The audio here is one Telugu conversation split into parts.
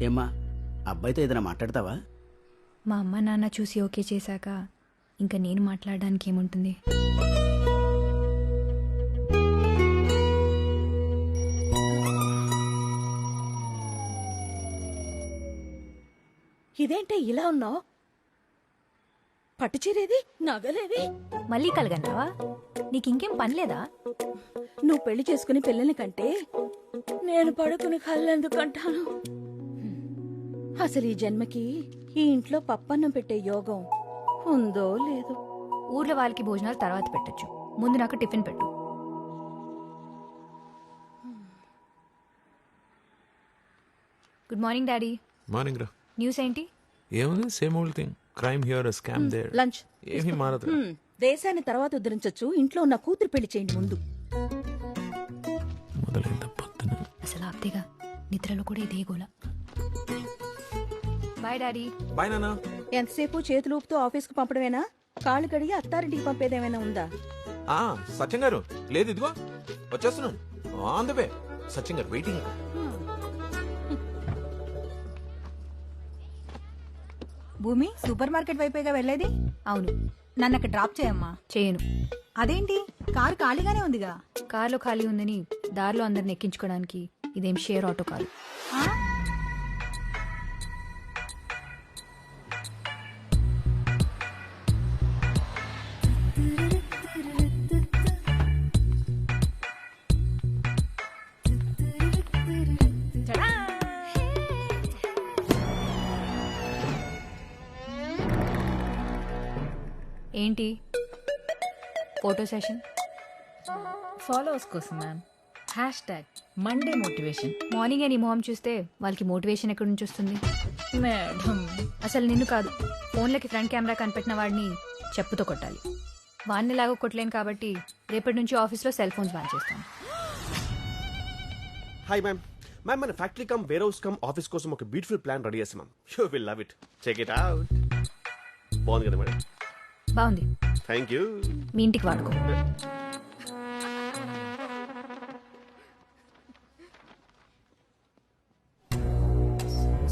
ఏమ్మా, అబ్బాయితో ఏదైనా మాట్లాడతావా? మా అమ్మ నాన్న చూసి ఓకే చేశాక ఇంకా నేను మాట్లాడడానికి ఏముంటుంది? ఇదేంటే ఇలా ఉన్నావు? పట్టుచీరేది, నగలేవి? మళ్ళీ కలగంటావా? నీకు ఇంకేం పని లేదా? నువ్వు పెళ్లి చేసుకుని పిల్లల్ని కంటే నేను పడుకుని కళ్ళెందుకంటాను? అసలు ఈ జన్మకి ఈ ఇంట్లో పప్పన్నం పెట్టే యోగం ఉందో లేదో. ఊర్లో వాళ్ళకి భోజనాలు తర్వాత పెట్టొచ్చు, ముందు నాకు టిఫిన్ పెట్టు. Good morning daddy. మార్నింగ్ రా. న్యూస్ ఏంటి? ఏముంది, same old thing. Crime here, scam there. లంచ్ ఏమీ మారదు. దేశాన్ని తర్వాత ఉద్ధరించొచ్చు, ఇంట్లో ఉన్న కూతురు పెళ్లి చేయండి ముందు. మొదలైంది పొద్దున. అసలు ఆప్తేగా, నిద్రలో కూడా ఇదే గోల. Bye daddy. బాయ్ నాన్న. ఎంతసేపు చేతులు ఊపుతూ ఆఫీస్కు పంపడమేనా? కాళ్ళు కడిగి అత్తారింటికి పంపేదేమైనా ఉందా? సత్యం గారు లేదు, ఇదిగో వచ్చేస్తున్నాను. On the way. సత్యం గారు వెయిటింగ్. భూమి, సూపర్ మార్కెట్ వైపేగా వెళ్ళేది? అవును. నన్ను అక్కడ డ్రాప్ చేయమ్మా. చేయను. అదేంటి, కారు ఖాళీగానే ఉందిగా? కార్లో ఖాళీ ఉందని దారిలో అందరిని ఎక్కించుకోవడానికి ఇదేం షేర్ ఆటో కాదు. ఆ? ఏంటి ఫోటో సెషన్? ఫాలోవర్స్ కోసం మ్యామ్. #Monday motivation. మార్నింగ్ నీ మొహం చూస్తే వాళ్ళకి మోటివేషన్ ఎక్కడి నుంచి వస్తుంది? మేడం, అసలు నిన్ను కాదు, ఫోన్లకి ఫ్రంట్ కెమెరా కనిపెట్టిన వాడిని చెప్పుతో కొట్టాలి. వాడిని లాగా కొట్టలేను కాబట్టి రేపటి నుంచి ఆఫీస్లో సెల్ ఫోన్స్ బ్యాన్ చేస్తాను. Hi ma'am. మ్యామ్, మన factory come warehouse come office కోసం ఒక బ్యూటిఫుల్ ప్లాన్ రెడీ చేసాం ma'am. You will love it. Check it out. బాగుంది కదా మేడం? బాగుంది. Thank you. మీ ఇంటికి వాడుకో.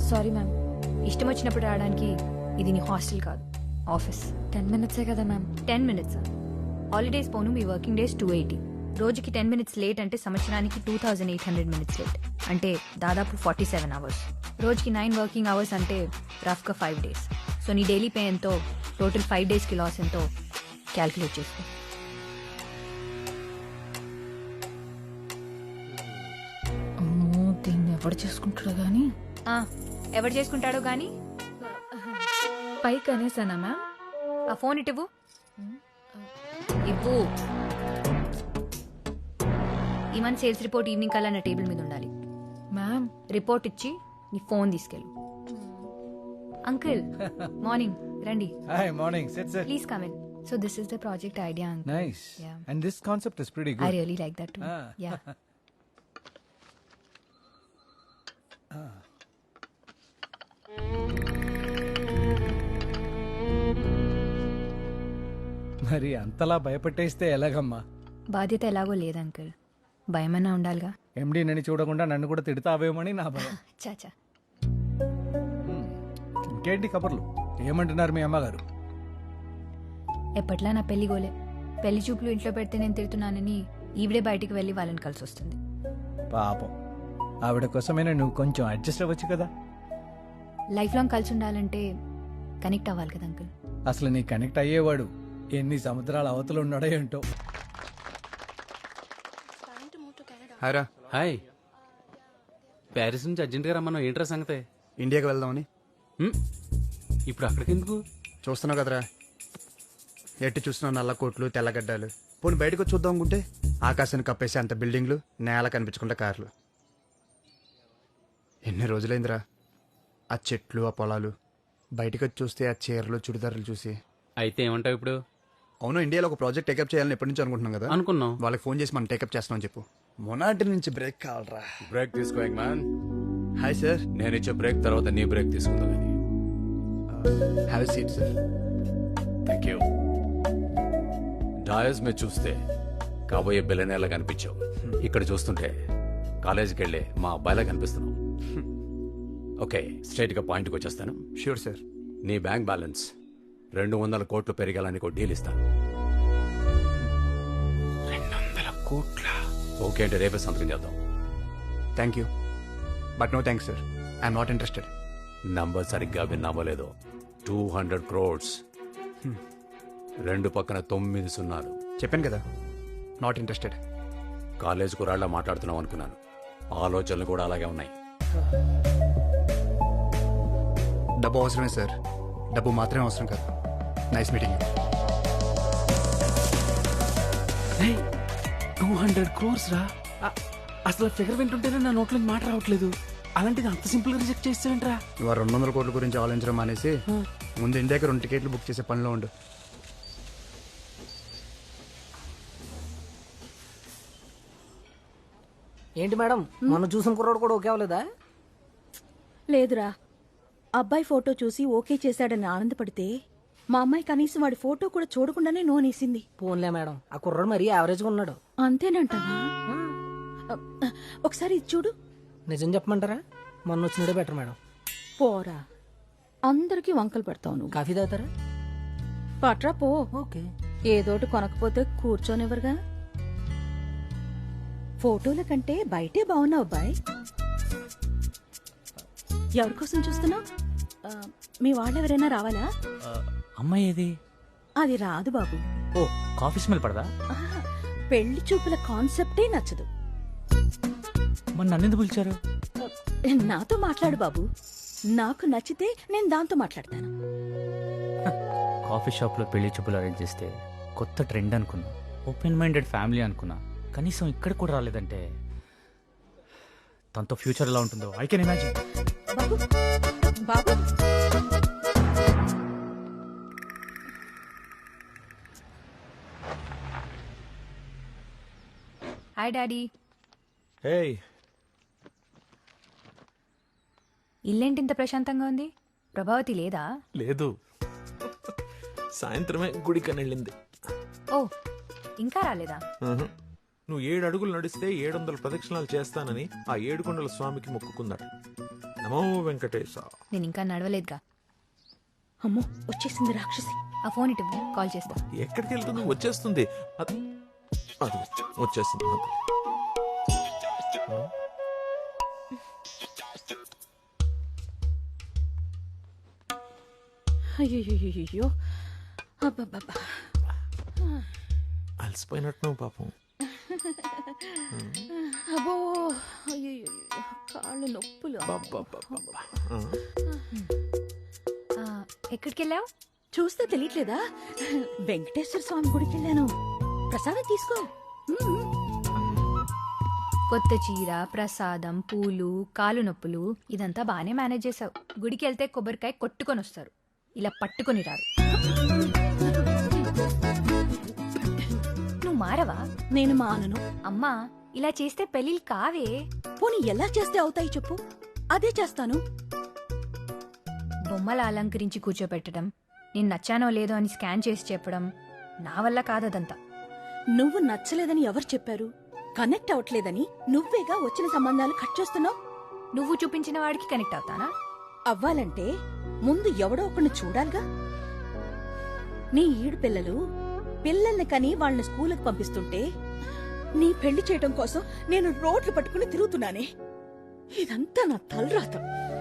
సారీ మ్యామ్, ఇష్టం వచ్చినప్పుడు రావడానికి ఇది నీ హాస్టల్ కాదు, ఆఫీస్. 10 minutes కదా మ్యామ్? 10 minutes. హాలిడేస్ పోను మీ వర్కింగ్ డేస్ 280. రోజుకి 10 minutes లేట్ అంటే సంవత్సరానికి 2800 minutes లేట్, అంటే దాదాపు 47 hours. రోజుకి 9 వర్కింగ్ అవర్స్ అంటే రఫ్గా 5 days. సో నీ డైలీ పే ఎంతో, టోటల్ 5 daysకి లాస్ ఎంతో క్యాల్కులేట్ చేసుకో. అమ్మో, దీన్ని ఎవడు చేసుకుంటాడు గాని? ఎవరు చేసుకుంటాడో గానీ పైకి అనేసానా మ్యామ్? ఆ ఫోన్ ఇటు ఇవ్వు. ఈ మంత్ సేల్స్ రిపోర్ట్ ఈవినింగ్ కల్లా నా టేబుల్ మీద ఉండాలి. మ్యామ్, రిపోర్ట్ ఇచ్చి నీ ఫోన్ తీసుకెళ్ళు. అంకుల్ మార్నింగ్ రండి. Hi, morning. Sit. Please come in. So this is the project idea uncle. Nice. Yeah. And this concept is pretty I good. Really like that to. Ah. Yeah. మరి అంతలా భయపెట్టేస్తే ఎలాగమ్మా? బాధ్యత ఎలాగో లేదు అంకుల్, భయమన్నా ఉండాలిగా. ఎండి నన్ను చూడకుండా నన్ను కూడా తిడతావేమని నా భయం. చాచా. ఇంకేంటి కబుర్లు? ఏమంటున్నారు మీ అమ్మగారు? ఎప్పట్లా నా పెళ్లి గోలే. పెళ్లి చూపులు ఇంట్లో పెడితే నేను తిడుతున్నానని ఈవిడే బయటికి వెళ్ళి వాళ్ళని కలిసి వస్తుంది. పాపం, ఆవిడ కోసమైనా నువ్వు కొంచెం అడ్జస్ట్ అవ్వచ్చు కదా. లైఫ్ లాంగ్ కలిసి ఉండాలంటే కనెక్ట్ అవ్వాలి కదా అంకుల్. అసలు నీ కనెక్ట్ అయ్యేవాడు ఎన్ని సముద్రాల అవతలు ఉన్నాడో ఏంటో. హాయ్రా. హాయ్. ప్యారిస్ నుంచి అర్జెంట్గా రమ్మన్నావు, ఏంట్రా సంగతే? ఇండియాకి వెళ్దామని. ఇప్పుడు అక్కడికి ఎందుకు? చూస్తున్నావు కదరా, ఎట్టి చూస్తున్నావు నల్ల కోట్లు తెల్లగడ్డలు. పోనీ బయటకు వచ్చి చూద్దాం అనుకుంటే ఆకాశాన్ని కప్పేసి అంత బిల్డింగ్లు, నేల కనిపించకుండా కార్లు. ఎన్ని రోజులైందిరా ఆ చెట్లు, ఆ పొలాలు. బయటకు వచ్చి చూస్తే ఆ చీరలు, చుడిదారులు చూసి. అయితే ఏమంటావు ఇప్పుడు? అవును, ఇండియాలో ఒక ప్రాజెక్ట్ టేకప్ చేయాలని ఎప్పటి నుంచి అనుకుంటున్నాం కదా. అనుకున్నాం. వాళ్ళకి ఫోన్ చేసి మనం టేకప్ చేస్తామని చెప్పు. మొనాటి నుంచి బ్రేక్ కావాలరా. బ్రేక్ తీసుకో మ్యాన్. Hi sir. నేను ఇచ్చే బ్రేక్ తర్వాత నీ బ్రేక్ తీసుకుందాం. Have seat sir. Thank you. డాయస్ మీద చూస్తే కాబోయే బిల్లనేలా కనిపించావు. ఇక్కడ చూస్తుంటే కాలేజీకి వెళ్ళే మా అబ్బాయిలా కనిపిస్తున్నావు. ఓకే, స్ట్రైట్ గా పాయింట్కి వచ్చేస్తాను. Sure sir. నీ బ్యాంక్ బ్యాలెన్స్ 200 కోట్లు పెరిగాలని ఒక డీల్ ఇస్తాను. 200 కోట్ల? ఓకే అంటే రేపే సంతకం చేద్దాం. Thank you but no thanks sir. I'm not interested. Number సరిగ్గా విన్నామో లేదో, 200 crores. 2 పక్కన 9 సున్నాలు. చెప్పాను కదా, నాట్ ఇంట్రెస్టెడ్. కాలేజ్ కురాళ్ళ మాట్లాడుతున్నాం అనుకున్నాను. ఆలోచనలు కూడా అలాగే ఉన్నాయి. డబ్బు అవసరమే సార్, డబ్బు మాత్రమే అవసరం కాదు. Nice meeting. 200 crores రా. అసలు ఫిగర్ వింటుంటేనే నా నోట్లో మాట రావట్లేదు. అలాంటిది అంత సింపుల్ గా రిజెక్ట్ చేస్తావేంట్రా? ఇవాళ 200 కోట్ల గురించి ఆలోచించడం మానేసి ముందు ఇండియాకి 2 టికెట్లు బుక్ చేసే పనిలో ఉండు. ఏంటి మేడం, మొన్న చూసిన కుర్రాడు కూడా ఓకే అవ్వలేదా? లేదురా, అబ్బాయి ఫోటో చూసి ఓకే చేశాడని ఆనందపడితే మా అమ్మాయి కనీసం వాడి ఫోటో కూడా చూడకుండానే నోనేసింది. పోన్లే మేడం, ఆ కుర్రాడు మరీ యావరేజ్గా ఉన్నాడు. అంతేనంటావా? ఒకసారి ఇది చూడు. నిజం చెప్పమంటారా? మొన్న వచ్చినడే బెటర్ మేడం. పోరా, అందరికీ వంకలు పెడతావు నువ్వు. కాఫీ తాగుతారా? పట్రా పో. ఓకే. ఏదోటి కొనకపోతే కూర్చోనివ్వరుగా. ఫోటోల కంటే బయటే బాగున్నావు అబ్బాయి. ఎవరి కోసం చూస్తున్నావు? మీ వాళ్ళెవరైనా రావాలా? అమ్మాయి ఏది? అది రాదు బాబు. ఓ, కాఫీ స్మెల్ పడదా? ఆహా, పెళ్లి చూపుల కాన్సెప్టే నచ్చదు. మరి నన్నెందుకు పిలిచారు? నాతో మాట్లాడు బాబు. నాకు నచ్చితే నేను దాంతో మాట్లాడతాను. కాఫీ షాప్ లో పెళ్లి చూపులు అరేంజ్ చేస్తే కొత్త ట్రెండ్ అనుకున్నా. ఓపెన్ మైండెడ్ ఫ్యామిలీ అనుకున్నా. కనీసం ఇక్కడ కూడా రాలేదంటే తనతో ఫ్యూచర్ ఎలా ఉంటుందో ఐ కెన్ ఇమాజిన్. బాబు బాబు, హాయ్ డాడీ. హే, ఇల్లేంటి ఇంత ప్రశాంతంగా ఉంది? ప్రభావతి లేదా? లేదు, సాయంత్రమే గుడికని వెళ్ళింది. ఓ, ఇంకా రాలేదా? నువ్వు 7 అడుగులు నడిస్తే 700 ప్రదక్షిణాలు చేస్తానని ఆ 7 కొండల స్వామికి మొక్కుకున్నాడు. నమో వెంకటేశ. నేను ఇంకా నడవలేదుగా. అమ్మో వచ్చేసింది రాక్షసి. ఆ ఫోన్ ఇటు కాల్ చేస్తా. ఎక్కడికి వెళ్తుంది? వచ్చేస్తుంది. అది వచ్చేస్తుంది. అయ్యో అబ్బబ్బబ్బా, అలసిపోయినట్టు పాపం. అబ్బో అయ్యో, కాళ్ళు నొప్పులు. ఎక్కడికి వెళ్ళావు? చూస్తే తెలియట్లేదా? వెంకటేశ్వర స్వామి గుడికి వెళ్ళాను. ప్రసాదం తీసుకో. కొత్త చీర, ప్రసాదం, పూలు, కాలు నొప్పులు ఇదంతా బానే మేనేజ్ చేసావు. గుడికి వెళ్తే కొబ్బరికాయ కొట్టుకొని వస్తారు, ఇలా పట్టుకొని రారు. నువ్వు మారవా? నేను మానను. అమ్మా, ఇలా చేస్తే పెళ్ళిళ్ళు కావే. పోనీ ఎలా చేస్తే అవుతాయి చెప్పు, అదే చేస్తాను. బొమ్మలు అలంకరించి కూర్చోపెట్టడం, నేను నచ్చానో లేదో అని స్కాన్ చేసి చెప్పడం నా వల్ల కాదదంతా. నువ్వు నచ్చలేదని ఎవరు చెప్పారు? కనెక్ట్ అవ్వట్లేదని నువ్వేగా వచ్చిన సంబంధాలు కట్ చేస్తున్నావు. నువ్వు చూపించిన వాడికి కనెక్ట్ అవుతానా? అవ్వాలంటే ముందు ఎవడో ఒకరిని చూడాలిగా. నీ ఈడు పిల్లల్ని కని వాళ్ళని స్కూలుకు పంపిస్తుంటే నీ పెళ్లి చేయడం కోసం నేను రోడ్లు పట్టుకుని తిరుగుతున్నానే. ఇదంతా నా తలరాత.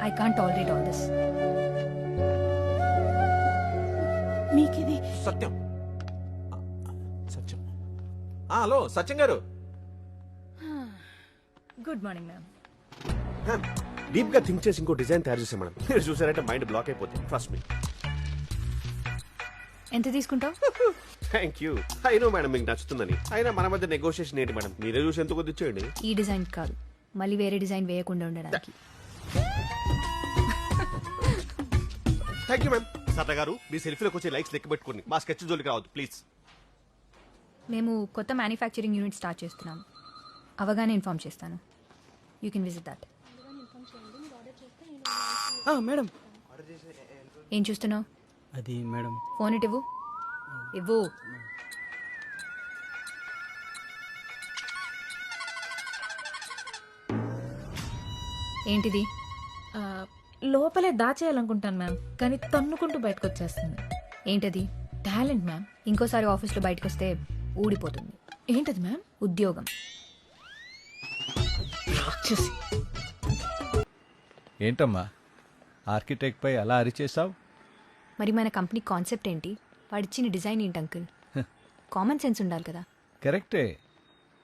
I can't tolerate all this. మీకిది Satyam. Satyam. Hello Satyam garu. Good morning ma'am. Deep గా థింక్ చేసి ఇంకో డిజైన్ తయారు చేసాం మేడం. మీరు చూసారంటే మైండ్ బ్లాక్ అయిపోతుంది. Trust me. ఎంత తీసుకుంటావు? Thank you. అయినో మేడం మీకు నచ్చుతుందని. అయినా మన మధ్య నెగోషియేషన్ ఏంటి మేడం? మీరే చూసి ఎంత కొద్ది ఇచ్చేయండి. ఈ డిజైన్ కాదు, మళ్ళీ వేరే డిజైన్ వేయకుండా ఉండడానికి. Thank you ma'am. సరదా గారు మీ సెల్ఫీలోకి వచ్చే లైక్స్ లెక్క పెట్టుకోండి. మా స్కెచ్ జోలికి రావద్దు ప్లీజ్. మేము కొత్త మ్యానుఫ్యాక్చరింగ్ యూనిట్ స్టార్ట్ చేస్తున్నాం. అవగానే ఇన్ఫార్మ్ చేస్తాను. You can visit that. Madam ఏం చూస్తున్నావు? అది మేడం ఫోన్ ఇటు ఇవ్వు. ఇవ్వు. ఏంటిది? లోపలే దాచేయాలనుకుంటాను మ్యామ్, కానీ తన్నుకుంటూ బయటకు వచ్చేస్తుంది. ఏంటది? Talent ma'am. ఇంకోసారి ఆఫీస్లో బయటకు వస్తే ఊడిపోతుంది. ఏంటది మ్యామ్? ఉద్యోగం. రాక్షసి. ఏంటమ్మా ఆర్కిటెక్ట్ పై అలా అరిచేసావు? మరి మన కంపెనీ కాన్సెప్ట్ ఏంటి? వాడిచ్చిన డిజైన్ ఏంటి అంకుల్? కామన్ సెన్స్ ఉండాలి కదా. కరెక్టే,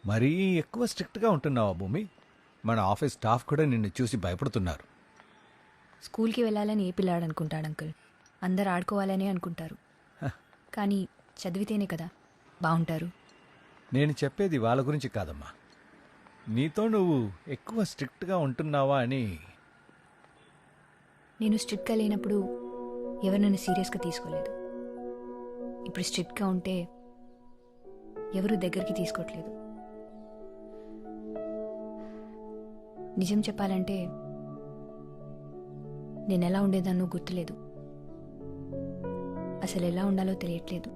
మరీ ఎక్కువ స్ట్రిక్ట్గా ఉంటున్నావా భూమి? మన ఆఫీస్ స్టాఫ్ కూడా నిన్ను చూసి భయపడుతున్నారు. స్కూల్కి వెళ్ళాలని ఏ పిల్లాడు అనుకుంటాడు అంకుల్? అందరు ఆడుకోవాలనే అనుకుంటారు. కానీ చదివితేనే కదా బాగుంటారు. నేను చెప్పేది వాళ్ళ గురించి కాదమ్మా, నీతో నువ్వు ఎక్కువ స్ట్రిక్ట్గా ఉంటున్నావా అని. నేను స్ట్రిక్ట్గా లేనప్పుడు ఎవరు నన్ను సీరియస్గా తీసుకోలేదు. ఇప్పుడు స్ట్రిక్ట్గా ఉంటే ఎవరు దగ్గరికి తీసుకోవట్లేదు. నిజం చెప్పాలంటే నేను ఎలా ఉండేదాన్నో గుర్తులేదు. అసలు ఎలా ఉండాలో తెలియట్లేదు.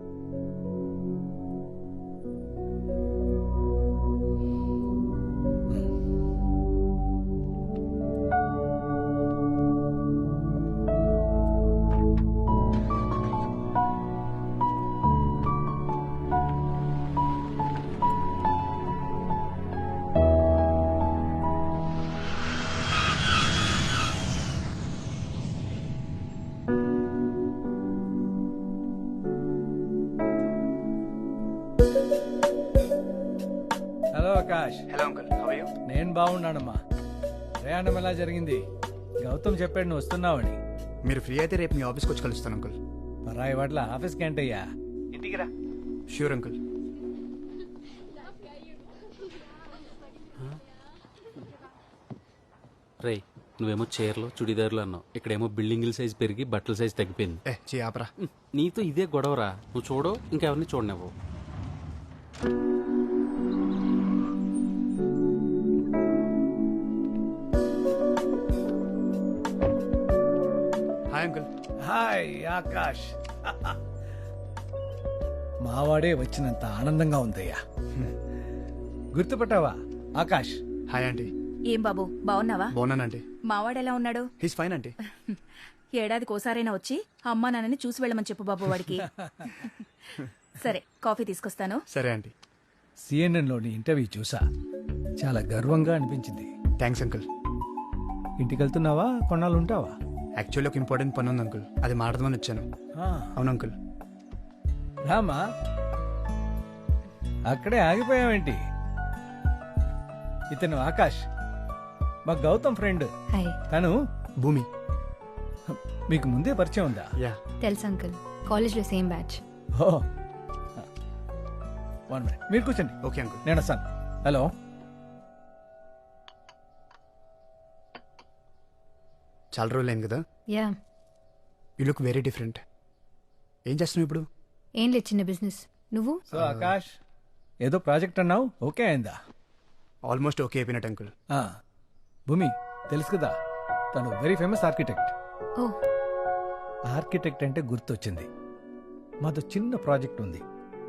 Hello Akash. Hello uncle, how are you? నేను బాగున్నానమ్మా. ప్రయాణం ఎలా జరిగింది? గౌతమ్ చెప్పాడు నువ్వు వస్తున్నావని. మీరు ఫ్రీ అయితే రేపు మీ ఆఫీస్కి వచ్చి కలుస్తాను అంకుల్. పరాయి వాట్ల ఆఫీస్కి ఏంటయ్యా? ఇంటికి రా. Sure uncle. రే, నువ్వేమో చీరలు చుడిదారులు అన్నావు, ఇక్కడేమో బిల్డింగుల సైజ్ పెరిగి బట్టల సైజ్ తగ్గిపోయింది. ఆపరా. నీతో ఇదే గొడవరా. నువ్వు చూడవు, ఇంకెవరిని చూడనివ్వు. Hi uncle. హాయ్ ఆకాష్. మావాడే వచ్చినంత ఆనందంగా ఉందయ్యా. గుర్తుపట్టావా ఆకాష్? Hi aunty. ఏం బాబు బాగున్నావా? బాగున్నానండి. మావాడెలా ఉన్నాడు? He's fine aunty. ఏడాదికి ఓసారైనా వచ్చి అమ్మా నాన్నని చూసి వెళ్ళమని చెప్పు బాబు వాడికి. సరే కాఫీ తీసుకొస్తాను. సరే ఆంటీ. సిఎన్ఎన్లోని ఇంటర్వ్యూ చూసా, చాలా గర్వంగా అనిపించింది. Thanks uncle. ఇంటికి వెళ్తున్నావా? కొన్నాళ్ళు ఉంటావా? యాక్చువల్లీ ఒక ఇంపార్టెంట్ పని ఉంది అంకుల్, అది మాట్లాడదామని వచ్చాను. అవును అంకుల్. రామా, అక్కడే ఆగిపోయావేంటి? ఇతను ఆకాష్, మా గౌతమ్ ఫ్రెండ్. హాయ్. తను భూమి. మీకు ముందే పరిచయం ఉందా? యా. తెలుసు అంకుల్, కాలేజ్లో సేమ్ బ్యాచ్. ఓ, 1 minute. మీరు కూర్చోండి. Okay uncle. నేను వస్తాను. హలో. చాలా రోజులైంది కదా. Yeah. You look very different. ఏం చేస్తున్నావు ఇప్పుడు? ఏం లేదు, చిన్న బిజినెస్. నువ్వు? సో ఆకాష్, ఏదో ప్రాజెక్ట్ అన్నావు, ఓకే అయిందా? ఆల్మోస్ట్ ఓకే అయిపోయినట్టు అంకుల్. భూమి తెలుసు కదా, తను వెరీ ఫేమస్ ఆర్కిటెక్ట్. ఓ. ఆర్కిటెక్ట్ అంటే గుర్తొచ్చింది. మాతో చిన్న ప్రాజెక్ట్ ఉంది.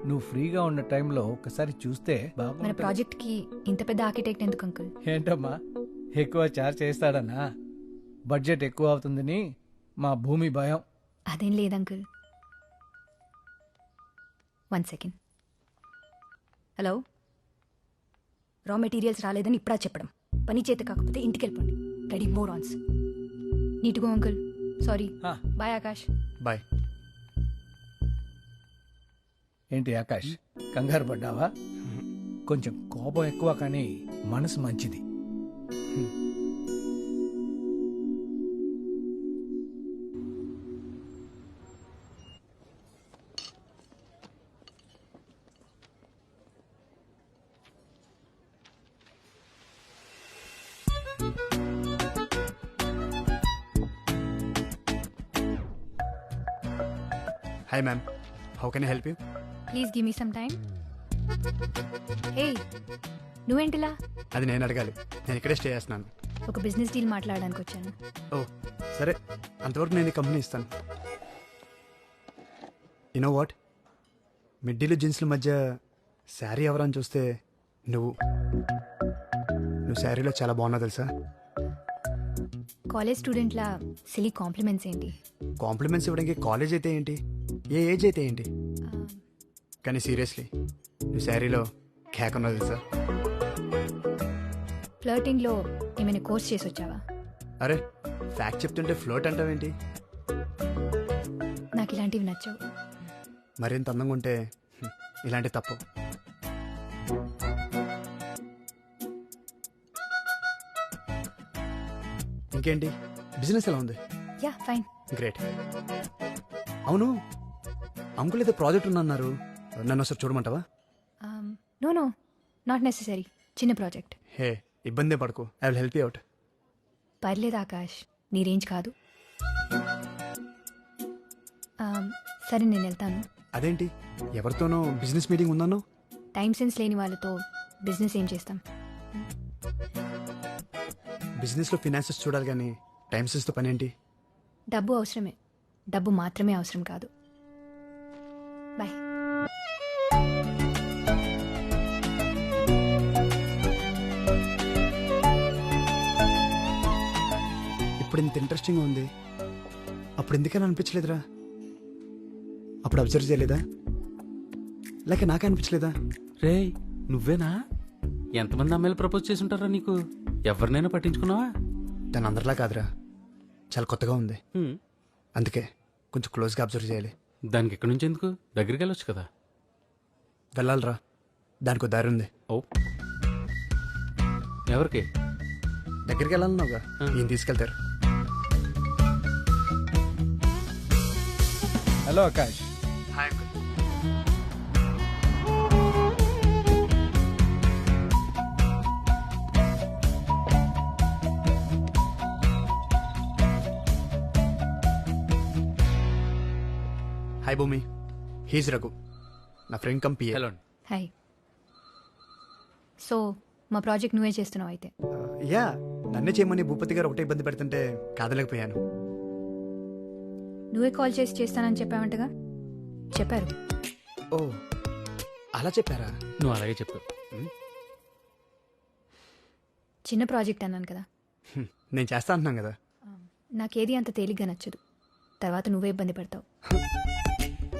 నువ్వు ఫ్రీగా ఉన్న టైంలో ఒకసారి చూస్తే మన బాగుంటుంది. ప్రాజెక్ట్ కి ఇంత పెద్ద ఆర్కిటెక్ట్ ఎందుకు అంకుల్? ఏంటమ్మా, ఎక్కువ చార్జ్ చేస్తాడన్నా? బడ్జెట్ ఎక్కువ అవుతుందని మా భూమి భయం. అదేం లేదు uncle. 1 second. Hello. Raw materials రాలేదని ఇప్పుడా చెప్పడం. పని చేత కాకపోతే ఇంటికి వెళ్ళిపోండి. గడి మోరాన్స్. నీటుగో uncle. Sorry. Bye Akash. Bye. ఏంటి ఆకాష్, కంగారు పడ్డావా? కొంచెం కోపం ఎక్కువ, కానీ మనసు మంచిది. Hi ma'am, how can I help you? Please give me some time. Hey, నువ్వేంటిలా? అది నేను అడగాలి, నేను ఇక్కడే స్టే చేస్తున్నాను. ఒక బిజినెస్ డీల్ మాట్లాడడానికి వచ్చాను. ఓ సరే, అంతవరకు నేను ఈ కంపెనీ ఇస్తాను. యునో వాట్, మిడ్డీలు జీన్స్ల మధ్య శారీ ఎవరని చూస్తే నువ్వు శారీలో చాలా బాగున్నావు తెలుసా. కాలేజ్ స్టూడెంట్లా సిలీ కాంప్లిమెంట్స్ ఏంటి? కాంప్లిమెంట్స్ ఇవ్వడానికి కాలేజ్ అయితే ఏంటి, ఏ ఏజ్ అయితే ఏంటి, కానీ సీరియస్లీ నువ్వు శారీలో కేక్ ఉన్నావు తెలుసా. ఫ్లర్టింగ్లో ఏమైనా కోర్స్ చేసి వచ్చావా? అరే ఫ్యాక్ట్ చెప్తుంటే ఫ్లోట్ అంటావేంటి? నాకు ఇలాంటివి నచ్చవు. మరింత అందంగా ఉంటే ఇలాంటి తప్పు. ఇంకేంటి, బిజినెస్ ఎలా ఉంది? Yeah fine. గ్రేట్. అవును, అంకుల్ ఏదో ప్రాజెక్ట్ ఉందన్నారు, నన్ను ఒకసారి చూడమంటావా? No no, not necessary. చిన్న ప్రాజెక్ట్. హే ఇబ్బంది పడకు, I will help you out. పర్లేదు ఆకాష్, నీ రేంజ్ కాదు. సరే నేను వెళ్తాను. అదేంటి, ఎవరితోనో బిజినెస్ మీటింగ్ ఉందన్నో? టైం సెన్స్ లేని వాళ్ళతో బిజినెస్ ఏం చేస్తాం? బిజినెస్లో ఫినాన్సెస్ చూడాలి కానీ టైం సెన్స్తో పని ఏంటి? డబ్బు అవసరమే, డబ్బు మాత్రమే అవసరం కాదు. బాయ్. ఇప్పుడు ఇంత ఇంట్రెస్టింగ్గా ఉంది, అప్పుడు ఎందుకని అనిపించలేదురా? అప్పుడు అబ్జర్వ్ చేయలేదా, లేక నాకే అనిపించలేదా? రే నువ్వేనా? ఎంతమంది అమ్మాయిలు ప్రపోజ్ చేసి ఉంటారా నీకు? ఎవరినైనా పట్టించుకున్నావా? తను అందరిలా కాదురా, చాలా కొత్తగా ఉంది, అందుకే కొంచెం క్లోజ్గా అబ్జర్వ్ చేయాలి. దానికి ఎక్కడి నుంచి ఎందుకు? దగ్గరికి వెళ్ళొచ్చు కదా. వెళ్ళాలిరా, దానికి దారి ఉంది. ఓ, ఎవరికి? దగ్గరికి వెళ్ళాలన్నావుగా, ఈయన తీసుకెళ్తారు. Hello Akash. Hi uncle. Hi భూమి, హీజ్ రఘు, నా ఫ్రెండ్ కంపీ. హలో. హాయ్. సో మా ప్రాజెక్ట్ నువ్వే చేస్తున్నావు అయితే? యా, నన్నే చేయమని భూపతి గారు ఒకటే ఇబ్బంది పెడుతుంటే కాదలేకపోయాను. నువ్వే కాల్ చేసి చేస్తానని చెప్పావంటగా? చెప్పారు. ఓ అలా చెప్పారా? నువ్వు అలాగే చెప్పు. చిన్న ప్రాజెక్ట్ అన్నాను కదా. నేను చేస్తా అంటున్నాను కదా. నాకేది అంత తేలిగ్గా నచ్చదు, తర్వాత నువ్వే ఇబ్బంది పడతావు.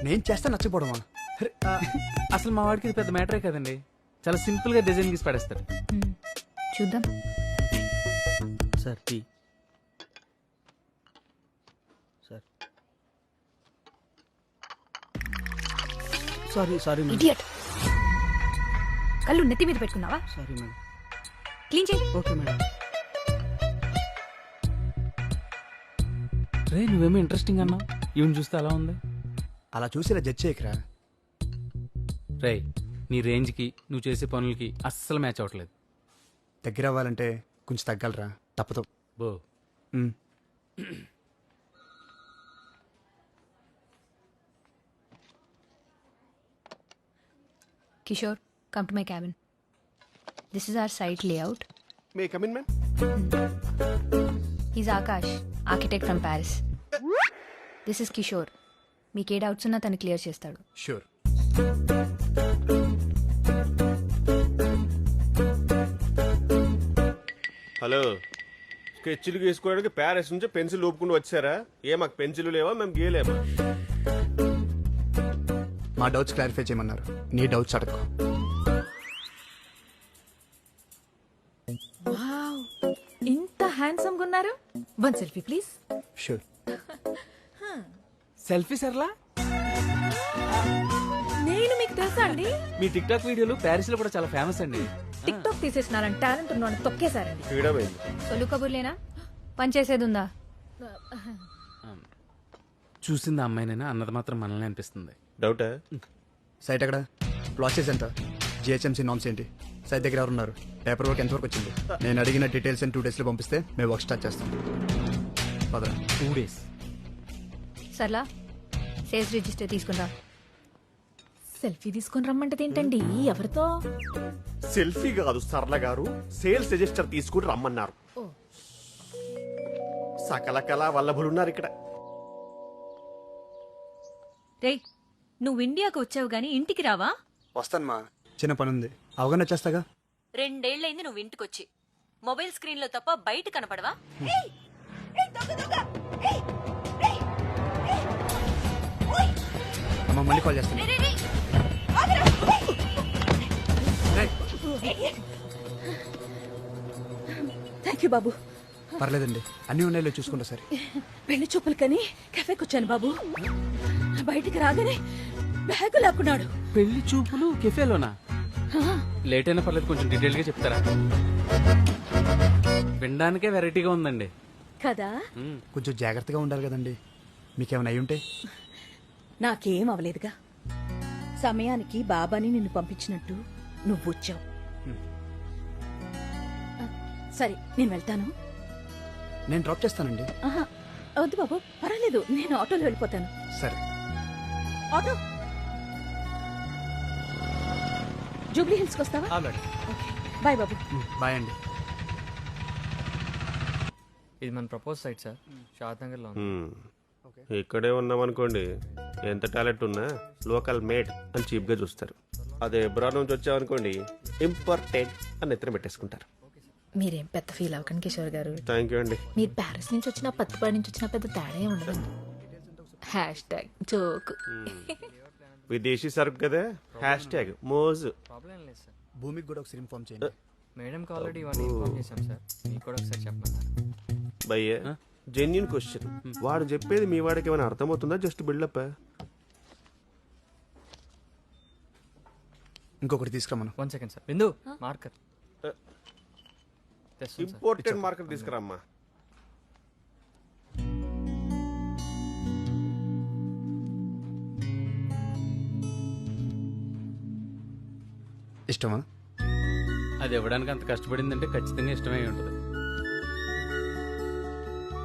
నేను చేస్తా నచ్చపోవడమా? అసలు మా వాడికి ఇది పెద్ద మ్యాటరే కదండి, చాలా సింపుల్ గా డిజైన్ గీసి పడేస్తాడు. చూద్దాం. Sir tea. Sir sorry sorry madam. Idiot. కళ్ళు నెత్తి మీద పెట్టుకున్నావా? Sorry madam. క్లీన్ చేయి. Okay madam. రే నువ్వేమో ఇంట్రెస్టింగ్ అన్నావు, ఈవెన్ చూస్తే అలా ఉంది. అలా చూసి ఇలా జడ్జ్ చేయకరా. రే నీ రేంజ్కి నువ్వు చేసే పనులకి అస్సలు మ్యాచ్ అవ్వట్లేదు. దగ్గర అవ్వాలంటే కొంచెం తగ్గలరా, తప్పదు. బో. Kishore, come to my cabin. This is our site layout. May I come in, ma'am? He's Akash, architect from Paris. This is Kishore. మీకు ఏ డౌట్స్ ఉన్నా తను క్లియర్ చేస్తాడు. షూర్. హలో, స్కెచ్లు గీసుకోవడానికి ప్యారిస్ నుంచి పెన్సిల్ ఊపుకుంటూ వచ్చారా? ఏ మాకు పెన్సిల్ లేవా, మేము గీయలేమా? మా డౌట్స్ క్లారిఫై చేయమన్నారు, నీ డౌట్స్ అడగ. ఇంత హ్యాండ్సమ్ గా ఉన్నారు. One selfie please. Sure. Selfie సర్లా? నేను మీకు తెలుసా అండి? మీ టిక్ టాక్ వీడియోలు ప్యారిస్ లో కూడా చాలా ఫేమస్ అండి. టిక్ టాక్ తీసేసినారని టాలెంట్ ఉన్నాను తొక్కేశారండి. ఫ్రీడమ్ అయింది. సొల్లు కబుర్లేనా? పని చేసేది ఉందా? చూసింది అమ్మాయినైనా అన్నది మాత్రం మనల్ని అనిపిస్తుంది. డౌటా? సైట్ ఎక్కడ? ప్లాసెస్ ఎంత? జిహెచ్ఎంసీ నామ్స్ ఏంటి? సైట్ దగ్గర ఎవరున్నారు? పేపర్ వర్క్ ఎంతవరకు వచ్చింది? నేను అడిగిన డీటెయిల్స్ 2 daysలో పంపిస్తే మేము వర్క్ స్టార్ట్ చేస్తాం. పదరా. 2 days. సర్లా సేల్స్ రిజిస్టర్ తీసుకుందా. సెల్ఫీ తీసుకొని రమ్మంటది ఏంటండి? ఎవరితో? సెల్ఫీ కాదు సరళ గారు, సేల్స్ రిజిస్టర్ తీసుకుని రమ్మన్నారు. సకల కళా వల్లభులున్నారు ఇక్కడ. రేయ్, నువ్వు ఇండియాకు వచ్చావు గానీ ఇంటికి రావా? వస్తాను మా, చిన్న పని ఉంది. అవగానే వచ్చేస్తాగా. 2 ఏళ్లైంది నువ్వు ఇంటికొచ్చి. మొబైల్ స్క్రీన్ లో తప్ప బయట కనపడవా? అమ్మ మళ్ళీ కాల్ చేస్తాను. థ్యాంక్ యూ బాబు. పర్లేదండి, అన్ని ఉన్నాయో చూసుకుంటా సరే. పెళ్లి చూపులకని కెఫేకి వచ్చాను బాబు. బయటికి రాగానే బ్యాగు లాక్కున్నాడు. పెళ్లి చూపులు కెఫేలోనా? లేట్ అయినా పర్లేదు, కొంచెం డీటెయిల్ గా చెప్తారా? వినడానికే వెరైటీగా ఉందండి కదా. కొంచెం జాగ్రత్తగా ఉండాలి కదండి. మీకేమైనా అయి ఉంటే? నాకేం అవలేదుగా. సమయానికి బాబాని నిన్ను పంపించినట్టు నువ్వు వచ్చావు. సరే నేను వెళ్తాను. నేను డ్రాప్ చేస్తానండి. ఆహా, వద్దు బాబు, పర్వాలేదు, నేను ఆటోలో వెళ్ళిపోతాను. సరే. ఆటో జూబ్లీ హిల్స్కి వస్తావా? బాయ్ బాబు. బాయ్ అండి. ఇది మన ప్రపోజ్ సైట్ సార్, షాద్ నగర్ లో. ఇక్కడే ఉన్నామనుకోండి, ఎంత టాలెంట్ ఉన్నా లోకల్ మేడ్ అని చీప్ గా చూస్తారు. అదే ఎబ్రాడ్ నుంచి వచ్చామనుకోండి, ఇంపార్టెంట్ అని ఎత్తున పెట్టేసుకుంటారు. మీరేం పెద్ద ఫీల్ అవ్వకండి కిషోర్ గారు. థ్యాంక్ యూ అండి. మీరు ప్యారిస్ నుంచి వచ్చినా పత్తిపాడి నుంచి వచ్చినా పెద్ద తేడా ఉండదండి. #జోక్. విదేశీ సరుకు కదా, మోజు. ప్రాబ్లం లేదు సార్. భూమికి కూడా ఒకసారి ఇన్ఫార్మ్ చేయండి. మేడంకి ఆల్రెడీ ఇవన్నీ ఇన్ఫార్మ్ చేశాం సార్, మీకు కూడా ఒకసారి చెప్పమన్నారు. భయ్య, జెన్యున్ క్వశ్చన్. వాడు చెప్పేది మీ వాడికి ఏమైనా అర్థమవుతుందా? Just buildup. ఇంకొకటి తీసుకురమ్మను. 1 second sir. Bindu marker. Important market తీసుకురామ్మా. ఇష్టమా? అది ఇవ్వడానికి అంత కష్టపడిందంటే ఖచ్చితంగా ఇష్టమై ఉంటుంది.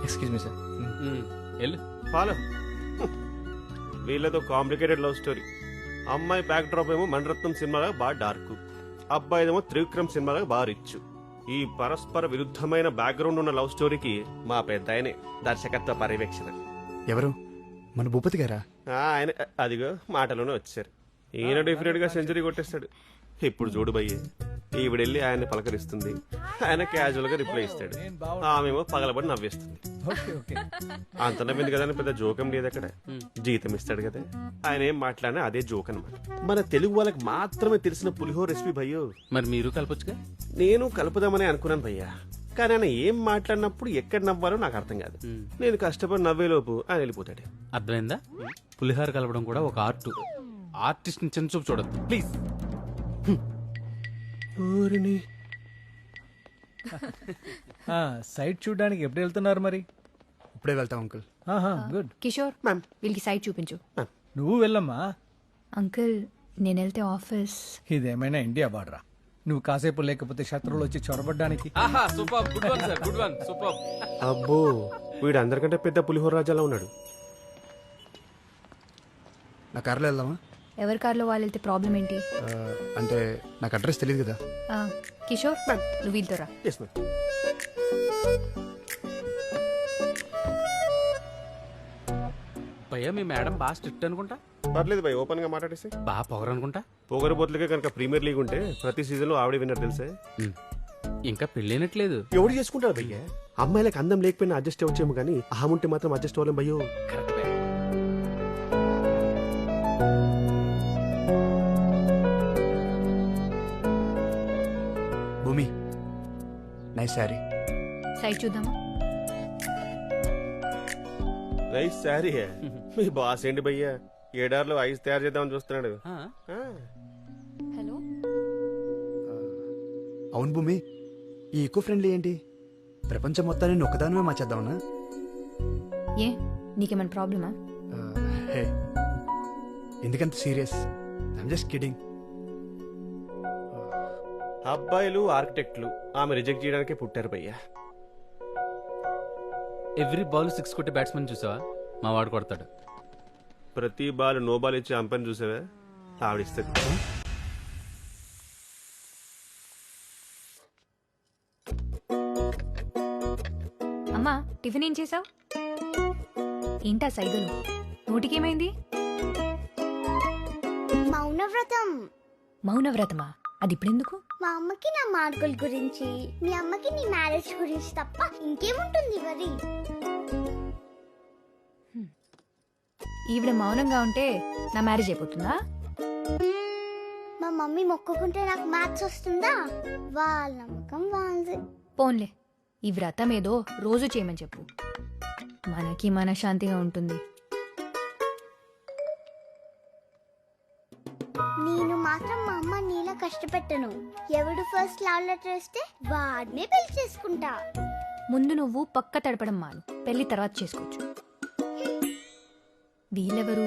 Excuse me sir. వెళ్ళు. ఫాలో. వీళ్ళతో కాంప్లికేటెడ్ లవ్ స్టోరీ. అమ్మాయి బ్యాక్ డ్రాప్ ఏమో మణరత్నం సినిమాగా బాగా డార్క్, అబ్బాయిదేమో త్రివిక్రమ్ సినిమాగా బాగా రిచ్. ఈ పరస్పర విరుద్ధమైన బ్యాక్గ్రౌండ్ ఉన్న లవ్ స్టోరీకి మా పెద్ద ఆయనే దర్శకత్వ పర్యవేక్షణ. ఎవరు? మన భూపతి గారా? ఆయన అదిగో మాటలోనే వచ్చారు. ఈయన డెఫినెట్ గా సెంచరీ కొట్టేస్తాడు. ఇప్పుడు చూడు భయ్య, ఈవిడెళ్ళి ఆయన్ని పలకరిస్తుంది, ఆయన క్యాజువల్ గా రిప్లై ఇస్తాడు, ఆమెమో పగలబడి నవ్వేస్తుంది. అంత నవ్వింది కదా అని పెద్ద జోకం లేదు అక్కడ. జీతం ఇస్తాడు కదా, ఆయన ఏం మాట్లాడినా అదే జోక్ అనమాట. మన తెలుగు వాళ్ళకి మాత్రమే తెలిసిన పులిహోర రెసిపీ భయ్యో. మరి మీరు కలపొచ్చుగా. నేను కలుపుదామని అనుకున్నాను భయ్యా, కానీ ఆయన ఏం మాట్లాడినప్పుడు ఎక్కడ నవ్వాలో నాకు అర్థం కాదు. నేను కష్టపడి నవ్వేలోపు ఆయన వెళ్ళిపోతాడు. అర్థమైందా? పులిహోర కలపడం కూడా ఒక ఆర్ట్. ఆర్టిస్ట్ ని చిన్న చూపు చూడద్దు ప్లీజ్. సైట్ చూడడానికి ఎప్పుడు వెళ్తున్నారు మరి? ఇప్పుడే వెళ్తాం అంకుల్. గుడ్. కిషోర్, వీళ్ళకి సైట్ చూపించు. నువ్వు వెళ్ళమ్మా. అంకుల్, నేను వెళ్తే ఆఫీస్. ఇదేమైనా ఇండియా బార్డరా? నువ్వు కాసేపు లేకపోతే శత్రువులు వచ్చి చొరబడ్డానికి. Super, good one sir, good one, super. అబ్బో, వీడు అందరికంటే పెద్ద పులిహోర రాజాలా ఉన్నాడు. నా కార్లో వెళ్దామా? ఎవరి కార్లో వాళ్ళు వెళ్తే ప్రాబ్లం ఏంటి? అంటే నాకు అడ్రస్ తెలియదు కదా. కిషోర్, నువ్వు వీళ్ళతో రా. Yes ma'am. భయ్యా, మీ మేడం బాగా స్ట్రిక్ట్ అనుకుంటా. పర్లేదు భయ్, ఓపెన్ గా మాట్లాడేసి. బాగా పొగరనుకుంటా. పొగరబోతులకే కనుక ప్రీమియర్ లీగ్ ఉంటే ప్రతి సీజన్ లో ఆవిడ విన్నర్ తెలుసే. ఇంకా పెళ్ళైనట్లేదు. ఎవడు చేసుకుంటారు భయ్య? అమ్మాయిలకు అందం లేకపోయినా అడ్జస్ట్ అవ్వచ్చేమో కానీ అహముంటే మాత్రం అడ్జస్ట్ అవ్వలేం భయ్యో. భూమి, నైస్ శారీ. సైట్ చూద్దామా? నైస్ శారీ. మీ బాస్ ఏంటి భయ్యా, ఏడార్లో ఐస్ తయారు చేద్దామని చూస్తున్నాడు. హలో. అవును భూమి, ఈ ఈకో ఫ్రెండ్లీ ఏంటి? ప్రపంచం మొత్తాన్ని నొక్కదానమే మార్చేద్దామన్నా? ఏ, నీకేమైనా ప్రాబ్లమా? హే, ఎందుకంత సీరియస్? I'm just kidding. అబ్బాయిలు ఆర్కిటెక్ట్లు ఆమె రిజెక్ట్ చేయడానికే పుట్టారు భయ్యా. ఎవ్రీ బాల్ 6 కొట్టే బ్యాట్స్మెన్ చూసావా? మా వాడు కొడతాడు. ప్రతి బాల్ నో బాల్ ఇచ్చి అంపని చూసావా? ఆవిడిస్తుంది. అమ్మా టిఫిన్ ఏం చేసావు? ఏంటా సైగలు? నోటికేమైంది? మౌనవ్రతం. మౌనవ్రతమా? అది ఇప్పుడెందుకు? మా అమ్మకి నా మార్కుల గురించి, మీ అమ్మకి నీ మ్యారేజ్ గురించి తప్ప ఇంకేముంటుంది మరి? ఈవిడ మౌనంగా ఉంటే నా మ్యారేజ్ అయిపోతుందా? మా మమ్మీ మొక్కుకుంటే నాకు మ్యాథ్స్ వస్తుందా? వాళ్ళ నమ్మకం వాళ్ళది. పోన్లే, ఈ వ్రతం ఏదో రోజు చేయమని చెప్పు, మనకి మనశ్శాంతిగా ఉంటుంది. నేను మాత్రం మా అమ్మ నీలా కష్టపెట్టను. ఎవడు ఫస్ట్ లవ్ లెటర్ ఇస్తే వాడినే పెళ్లి చేసుకుంటా. ముందు నువ్వు పక్క తడపడం మాను, పెళ్లి తర్వాత చేసుకోవచ్చు. వీళ్ళెవరు?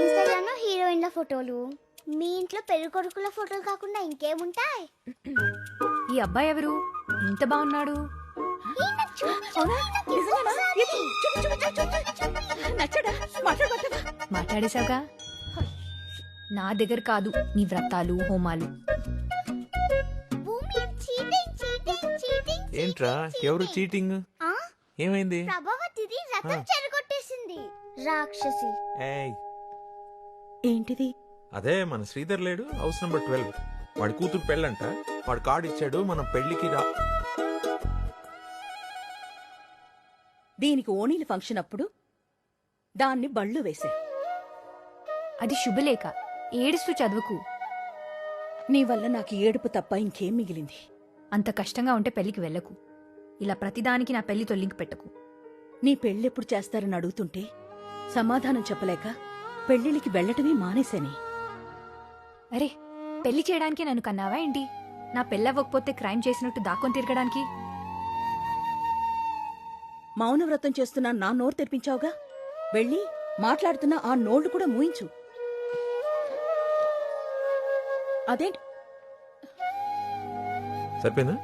ఇన్స్టాగ్రామ్ లో హీరోయిన్ల ఫోటోలు, మీ ఇంట్లో పెళ్లి కొడుకుల ఫోటోలు కాకుండా ఇంకేముంటాయి? ఈ అబ్బాయి ఎవరు? ఇంత బాగున్నాడు. మాట్లాడేశావుగా, నా దగ్గర కాదు నీ వ్రతాలు హోమాలు. ఏంట్రా ఎవరు చీటింగ్? ఏమైంది? ప్రభావతిది రథం చెరగొట్టేసింది రాక్షసి. ఏయ్ ఏంటిది? అదే మన శ్రీధర్ లేడు, హౌస్ నెంబర్ 12. వాడి కూతురు పెళ్ళంట. వాడు కార్డు ఇచ్చాడు, మనం పెళ్లికి రా. దీనికి ఓణీల ఫంక్షన్ అప్పుడు దాన్ని బళ్ళు వేశా. అది శుభలేఖ, ఏడుస్తూ చదువుకు. నీ వల్ల నాకు ఏడుపు తప్ప ఇంకేం మిగిలింది? అంత కష్టంగా ఉంటే పెళ్లికి వెళ్ళకు. ఇలా ప్రతిదానికి నా పెళ్లితో లింక్ పెట్టకు. నీ పెళ్ళెప్పుడు చేస్తారని అడుగుతుంటే సమాధానం చెప్పలేక పెళ్లిళ్ళకి వెళ్ళటమే మానేశాని. అరే, పెళ్లి చేయడానికి నన్ను కన్నావా ఏంటి? నా పెళ్ళవ్వకపోతే క్రైమ్ చేసినట్టు దాక్కొని తిరగడానికి? మౌనవ్రతం చేస్తున్నా నా నోరు తెరిపించావుగా, వెళ్ళి మాట్లాడుతున్నా ఆ నోళ్లు కూడా మూయించు. అదేంటి? సరిపోయిందా?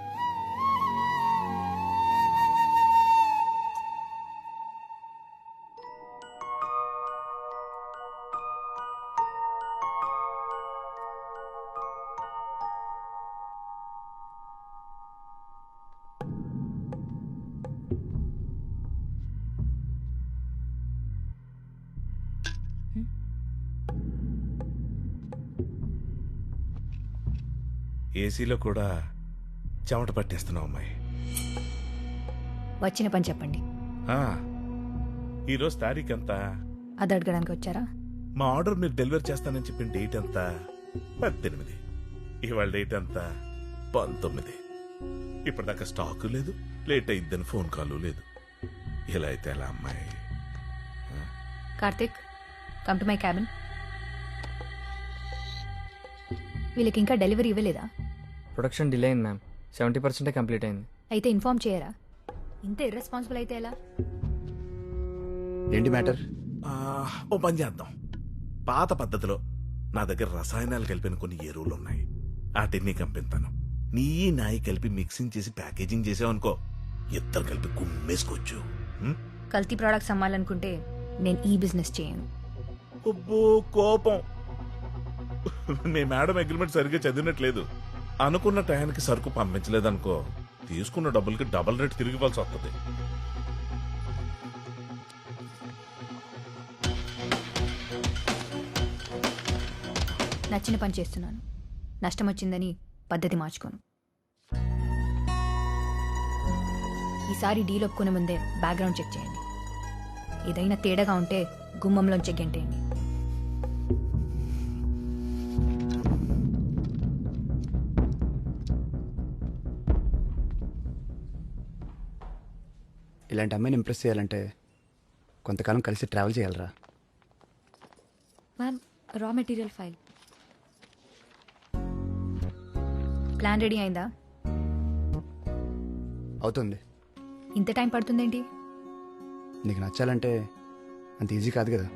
ఏసీలో కూడా చెమట పట్టేస్తున్నావు అమ్మాయి. వచ్చిన పని చెప్పండి. ఈరోజు తారీఖు ఎంత? అది అడగడానికి వచ్చారా? మా ఆర్డర్ మీరు డెలివరీ చేస్తానని చెప్పిన డేట్ ఎంత? 18. ఇవాళ డేట్ ఎంత? 19. ఇప్పటిదాకా స్టాకు లేదు, లేట్ అయిద్దని ఫోన్ కాల్ లేదు. ఇలా అయితే ఎలా అమ్మాయి? Karthik, come to my cabin. వీళ్ళకి ఇంకా డెలివరీ ఇవ్వలేదా? ప్రొడక్షన్ డిలే అయింది మ్యామ్, 70% కంప్లీట్ అయింది. అయితే ఇన్ఫార్మ్ చేయరా? ఇంత ఇర్రెస్పాన్సిబుల్ అయితే ఎలా? ఏంటి మ్యాటర్? ఓ పని చేద్దాం. పాత పద్ధతిలో నా దగ్గర రసాయనాలు కలిపిన కొన్ని ఎరువులు ఉన్నాయి, వాటిని కంపిస్తాను. నీ నాయి కలిపి మిక్సింగ్ చేసి ప్యాకేజింగ్ చేసావనుకో, ఇద్దరు కలిపి గుమ్మేసుకోవచ్చు. కల్తీ ప్రోడక్ట్స్ అమ్మాలనుకుంటే నేను ఈ బిజినెస్ చేయను. కోపం. మీ మేడం అగ్రిమెంట్ సరిగ్గా చదివినట్లేదు. అనుకున్న టయానికి సరుకు పంపించలేదనుకో, తీసుకున్న డబ్బులకి డబుల్ రేట్ తిరిగి ఇవ్వాల్సి వస్తుంది. నచ్చిన పని చేస్తున్నాను, నష్టం వచ్చిందని పద్ధతి మార్చుకోను. ఈసారి డీల్ ఒప్పుకునే ముందే బ్యాక్గ్రౌండ్ చెక్ చేయండి. ఏదైనా తేడాగా ఉంటే గుమ్మంలోంచి గెంటేయండి. ఇలాంటి అమ్మాయిని ఇంప్రెస్ చేయాలంటే కొంతకాలం కలిసి ట్రావెల్ చేయాలరా. Ma'am, raw material file. Plan ready అయిందా? అవుతుంది. ఇంత టైం పడుతుందేంటి? నీకు నచ్చాలంటే అంత ఈజీ కాదు కదా.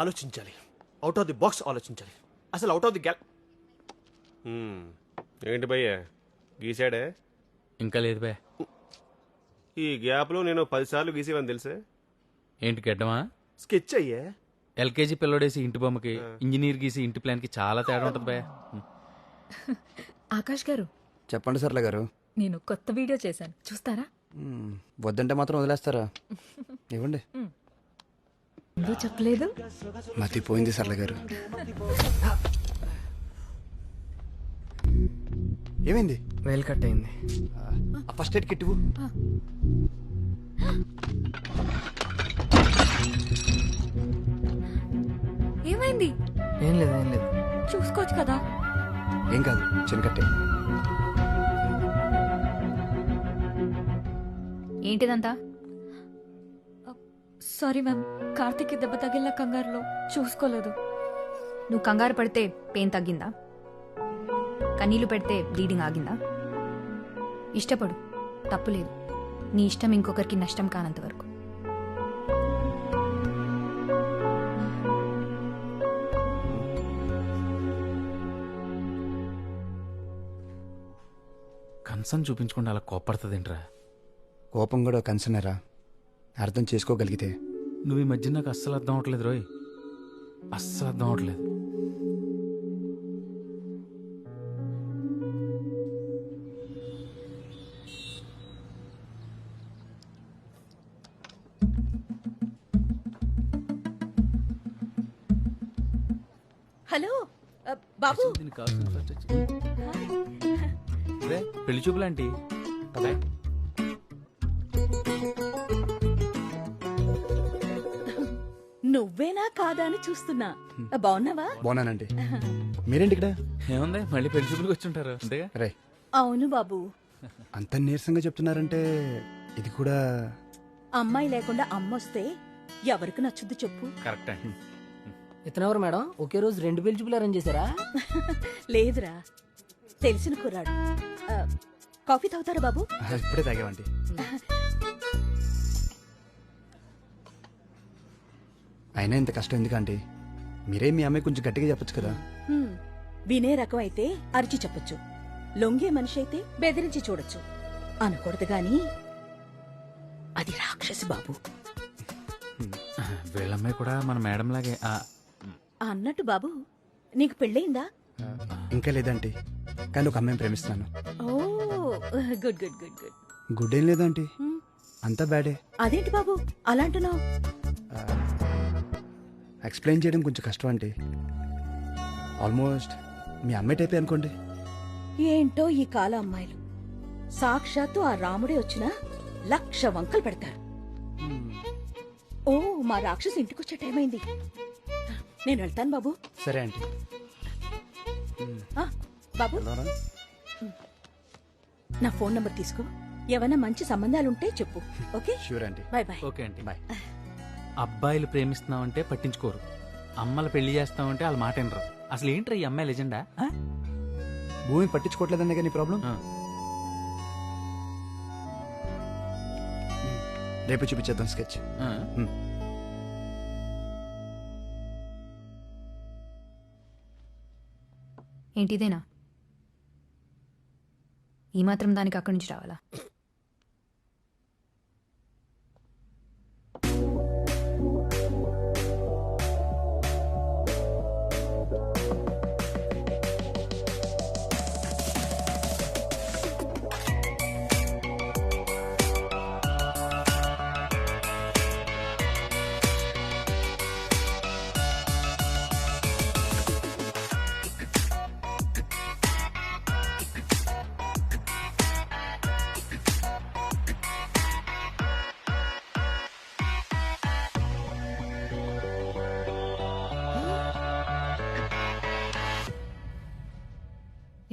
ఆలోచించాలి, అవుట్ ఆఫ్ ది బాక్స్ ఆలోచించాలి. అసలు అవుట్ ఆఫ్ ది ఏంటి భయ్య గీసాడే? ఇంకా లేదు బే. ఈ గ్యాప్లో నేను 10 సార్లు గీసేవని తెలుసే. ఏంటి గడ్డమా? స్కెచ్ అయ్యే. ఎల్కేజీ పిల్లడేసి ఇంటి బొమ్మకి, ఇంజనీర్ గీసి ఇంటి ప్లాన్కి చాలా తేడా ఉంటుంది బే. ఆకాష్ గారు, చెప్పండి సర్లే గారు. నేను కొత్త వీడియో చేశాను, చూస్తారా? వద్దంటే మాత్రం వదిలేస్తారా? ఇవ్వండి. ముందు చెప్పలేదు. మతిపోయింది సర్లే గారు. ఏమైంది? వేలు కట్ అయింది. ఫస్ట్ ఎయిడ్ కిట్ ఇవ్వు. ఏమైంది? ఏం లేదు ఏం లేదు. చూసుకోవచ్చు కదా. ఏం కాదు, చిన్న కట్టే. ఏంటిదంతా? సారీ మ్యామ్, కార్తిక్ దెబ్బ తగిలిన కంగారులో చూసుకోలేదు. నువ్వు కంగారు పడితే పెయిన్ తగ్గిందా? కన్నీళ్లు పెడితే బ్లీడింగ్ ఆగిందా? ఇష్టపడు, తప్పులేదు. నీ ఇష్టం ఇంకొకరికి నష్టం కానంత వరకు. కన్సర్న్ చూపించకుండా అలా కోపడుతుందేంట్రా? కోపం కూడా కన్సర్నరా? అర్థం చేసుకోగలిగితే. నువ్వు ఈ మధ్య నాకు అస్సలు అర్థం అవట్లేదు రోయ్, అస్సలు అర్థం అవట్లేదు. హలో బాబు. దీనికి కావాల్సిన first రే, పెళ్లి చూపులాంటి నువ్వేనా కాదా అని చూస్తున్నా. బాగున్నావా? బాగున్నానండి. మీరేంటి ఇక్కడ? ఏముంది, మళ్ళీ పెళ్లి చూపులకు వచ్చి ఉంటారు అంతేగా. రే, అవును బాబు. అంత నీరసంగా చెప్తున్నారంటే ఇది కూడా. అమ్మాయి లేకుండా అమ్మొస్తే ఎవరికి నచ్చుద్ది చెప్పు? కరెక్ట్ అండి. ఇతనెవరు మేడం? ఒకే రోజు 2 పెళ్లి చూపులు అరేంజ్ చేశారా? లేదురా, తెలిసిన కుర్రాడు. కాఫీ తాగుతారా బాబు? ఇప్పుడే తాగామండి. అయినా ఇంత కష్టం ఎందుకంటే మీరే మీ అమ్మాయి కొంచెం గట్టిగా చెప్పొచ్చు కదా. వినే రకం అయితే అరిచి చెప్పొచ్చు, లొంగే మనిషి అయితే బెదిరించి చూడొచ్చు. అనకూడదు గాని అది రాక్షసి బాబు. వీళ్ళమ్మాయి కూడా మన మేడం లాగే. అన్నట్టు బాబు, నీకు పెళ్ళయిందా? ఇంకా లేదంటే, కానీ ఒక అమ్మాయిని ప్రేమిస్తున్నాను. Oh good good good good. Good ఏం లేదంటే అంతా బ్యాడే. అదేంటి బాబు అలా అంటున్నావు? ఎక్స్ప్లెయిన్ చేయడం కొంచెం కష్టం అంటే. ఆల్మోస్ట్ మీ అమ్మాయి టైపే అనుకోండి. ఏంటో ఈ కాల అమ్మాయిలు, సాక్షాత్తు ఆ రాముడే వచ్చినా 1,00,000 వంకలు పెడతారు. ఓ, మా రాక్షసు ఇంటికొచ్చే టైం అయింది. నేను వెళ్తాను బాబు. సరే ఆంటీ. బాబు, నా ఫోన్ నంబర్ తీసుకో. ఏమైనా మంచి సంబంధాలుంటే చెప్పు. Okay? Sure aunty. Bye bye. Okay అండి, బాయ్. అబ్బాయిలు ప్రేమిస్తున్నామంటే పట్టించుకోరు, అమ్మలు పెళ్లి చేస్తామంటే వాళ్ళ మాట వినరు. అసలు ఏంట్రా ఈ అమ్మాయి లెజెండా? భూమి పట్టించుకోవట్లేదనే కానీ ప్రాబ్లం. రేపు చూపించేద్దాం స్కెచ్. ఏంటిదేనా? ఈ మాత్రం దానికి అక్కడి నుంచి రావాలా?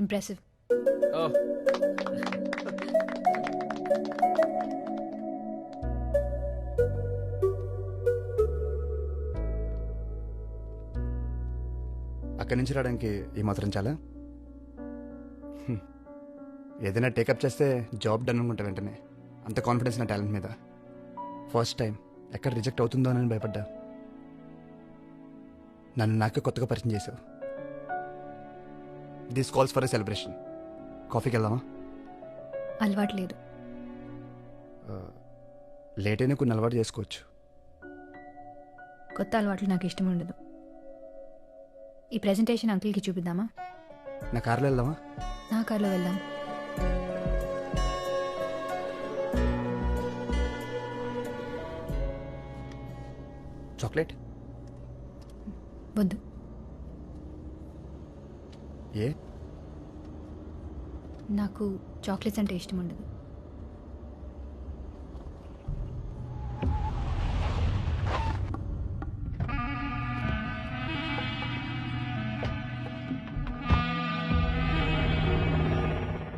Impressive. Oh. అక్కడి నుంచి రావడానికి ఈ మాత్రం చాలా. ఏదైనా టేకప్ చేస్తే జాబ్ డన్ అనుకుంటా వెంటనే. అంత కాన్ఫిడెన్స్ నా టాలెంట్ మీద. ఫస్ట్ టైం ఎక్కడ రిజెక్ట్ అవుతుందో అని భయపడ్డా. నన్ను నాకే కొత్తగా పరిచయం చేసావు. This calls for a celebration. కాఫీకి వెళ్దామా? అలవాటు లేదు. లేట్ అయినా కొన్ని అలవాటు చేసుకోవచ్చు. కొత్త అలవాట్లు నాకు ఇష్టం ఉండదు. ఈ ప్రెజెంటేషన్ అంకుల్కి చూపిద్దామా? నా కార్లో వెళ్దామా? నా కార్లో వెళ్దాం. చాక్లెట్ వద్దు. ఏ? నాకు చాక్లెట్స్ అంటే ఇష్టం ఉండదు.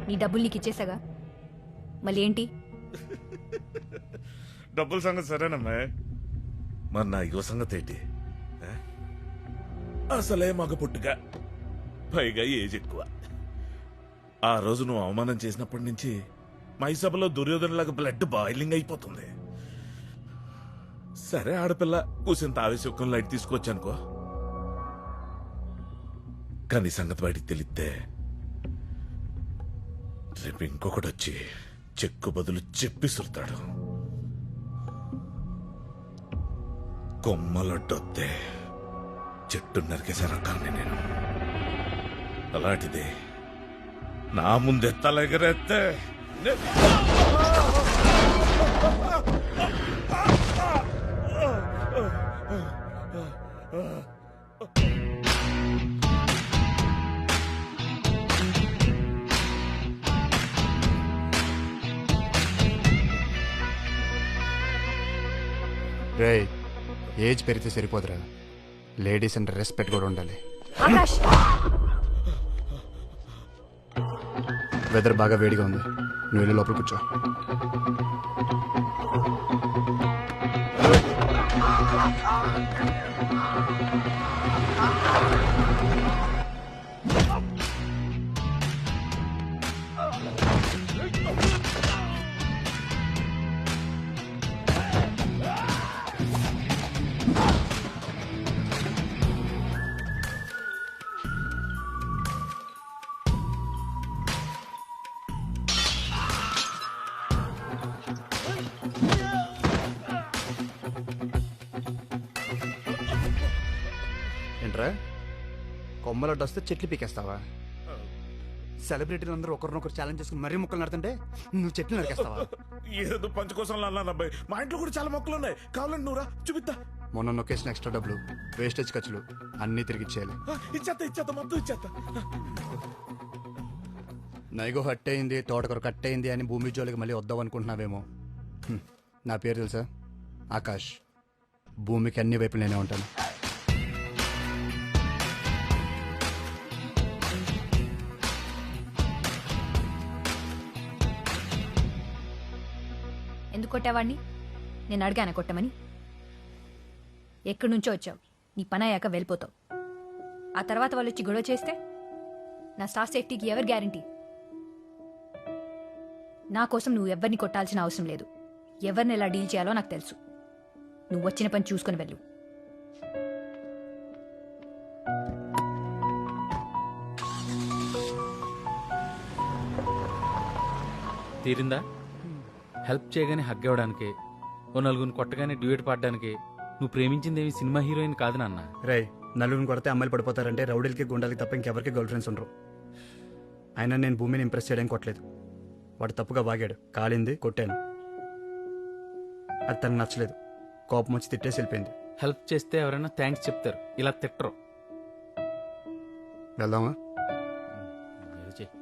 నీ డబ్బులు నీకు ఇచ్చేసాగా, మళ్ళీ ఏంటి? డబ్బుల సంగతి సరేనమ్మా, మరి నా యువ సంగతి ఏంటి? అసలే మగ పుట్టుక, పైగా ఏజ్ ఎక్కువ. ఆ రోజు నువ్వు అవమానం చేసినప్పటి నుంచి మై సభలో దుర్యోధనలాగా బ్లడ్ బాయిలింగ్ అయిపోతుంది. సరే ఆడపిల్ల కూసింత ఆవేశం లైట్ తీసుకొచ్చానుకో, కానీ సంగతి బయటికి తెలిస్తే రేపు ఇంకొకటి వచ్చి చెక్కు బదులు చెప్పిసురుతాడు. కొమ్మలొడ్డొత్తే చెట్టు నరికేసే రకాన్ని నేను. అలాంటిది నా ముందే తలెగరేస్తే రే, ఏజ్ పెరిగితే సరిపోదురా, లేడీస్ అండ్ రెస్పెక్ట్ కూడా ఉండాలి. ఆకాష్, వెదర్ బాగా వేడిగా ఉంది, నువ్వు వెళ్ళి లోపల కూర్చో. ఏంట్రా, కొమ్మలడ్డు వస్తే చెట్లు పీకేస్తావా? సెలబ్రిటీలు అందరూ ఒకరినొకరు ఛాలెంజ్ చేసుకుని మరీ మొక్కలు నడుతుంటే నువ్వు చెట్లు నరికేస్తావా? ఏదో పంచ కోసం అబ్బాయి, మా ఇంట్లో కూడా చాలా మొక్కలు ఉన్నాయి, కావాలండి నువ్వురా చూపిస్తా. మొన్న నొక్కేసిన ఎక్స్ట్రా డబ్బులు, వేస్టేజ్ ఖర్చులు అన్నీ తిరిగి ఇచ్చేయాలి. ఇచ్చేస్తా మొత్తం ఇచ్చేస్తా. నైగో హట్ అయింది, తోటకూర కట్ అయింది అని భూమి జోలికి మళ్ళీ వద్దాం అనుకుంటున్నావేమో. నా పేరు తెలుసా? ఆకాష్. భూమికి అన్ని వైపులు నేనే ఉంటాను. ఎందుకు కొట్టావాడిని? నేను అడిగాను కొట్టమని. ఎక్కడి నుంచో వచ్చావు, నీ పని అయ్యాక వెళ్ళిపోతావు. ఆ తర్వాత వాళ్ళు వచ్చి గొడవ చేస్తే నా స్టాఫ్ సేఫ్టీకి ఎవరు గ్యారంటీ? నా కోసం నువ్వు ఎవరిని కొట్టాల్సిన అవసరం లేదు. ఎవరిని ఎలా డీల్ చేయాలో నాకు తెలుసు. నువ్వు వచ్చిన పని చూసుకొని వెళ్ళు. తీరిందా? హెల్ప్ చేయగానే హగ్ ఇవ్వడానికి, ఓ నలుగురిని కొట్టగానే డ్యూయట్ పాడడానికి నువ్వు ప్రేమించిందేమి సినిమా హీరోయిన్ కాదు నాన్న. రే, నలుగురిని కొడితే అమ్మాయిలు పడిపోతారంటే రౌడీలకి గుండాలకి తప్ప ఇంకెవరికి గర్ల్ ఫ్రెండ్స్ ఉండరు. అయినా నేను భూమిని ఇంప్రెస్ చేయడానికి కొట్టలేదు. వాడు తప్పుగా వాగాడు, కాలింది, కొట్టాను. అది తనకు నచ్చలేదు, కోపం వచ్చి తిట్టేసి వెళ్ళిపోయింది. హెల్ప్ చేస్తే ఎవరైనా థ్యాంక్స్ చెప్తారు, ఇలా తిట్టరు. వెళ్దామా? ఏదో చెయ్.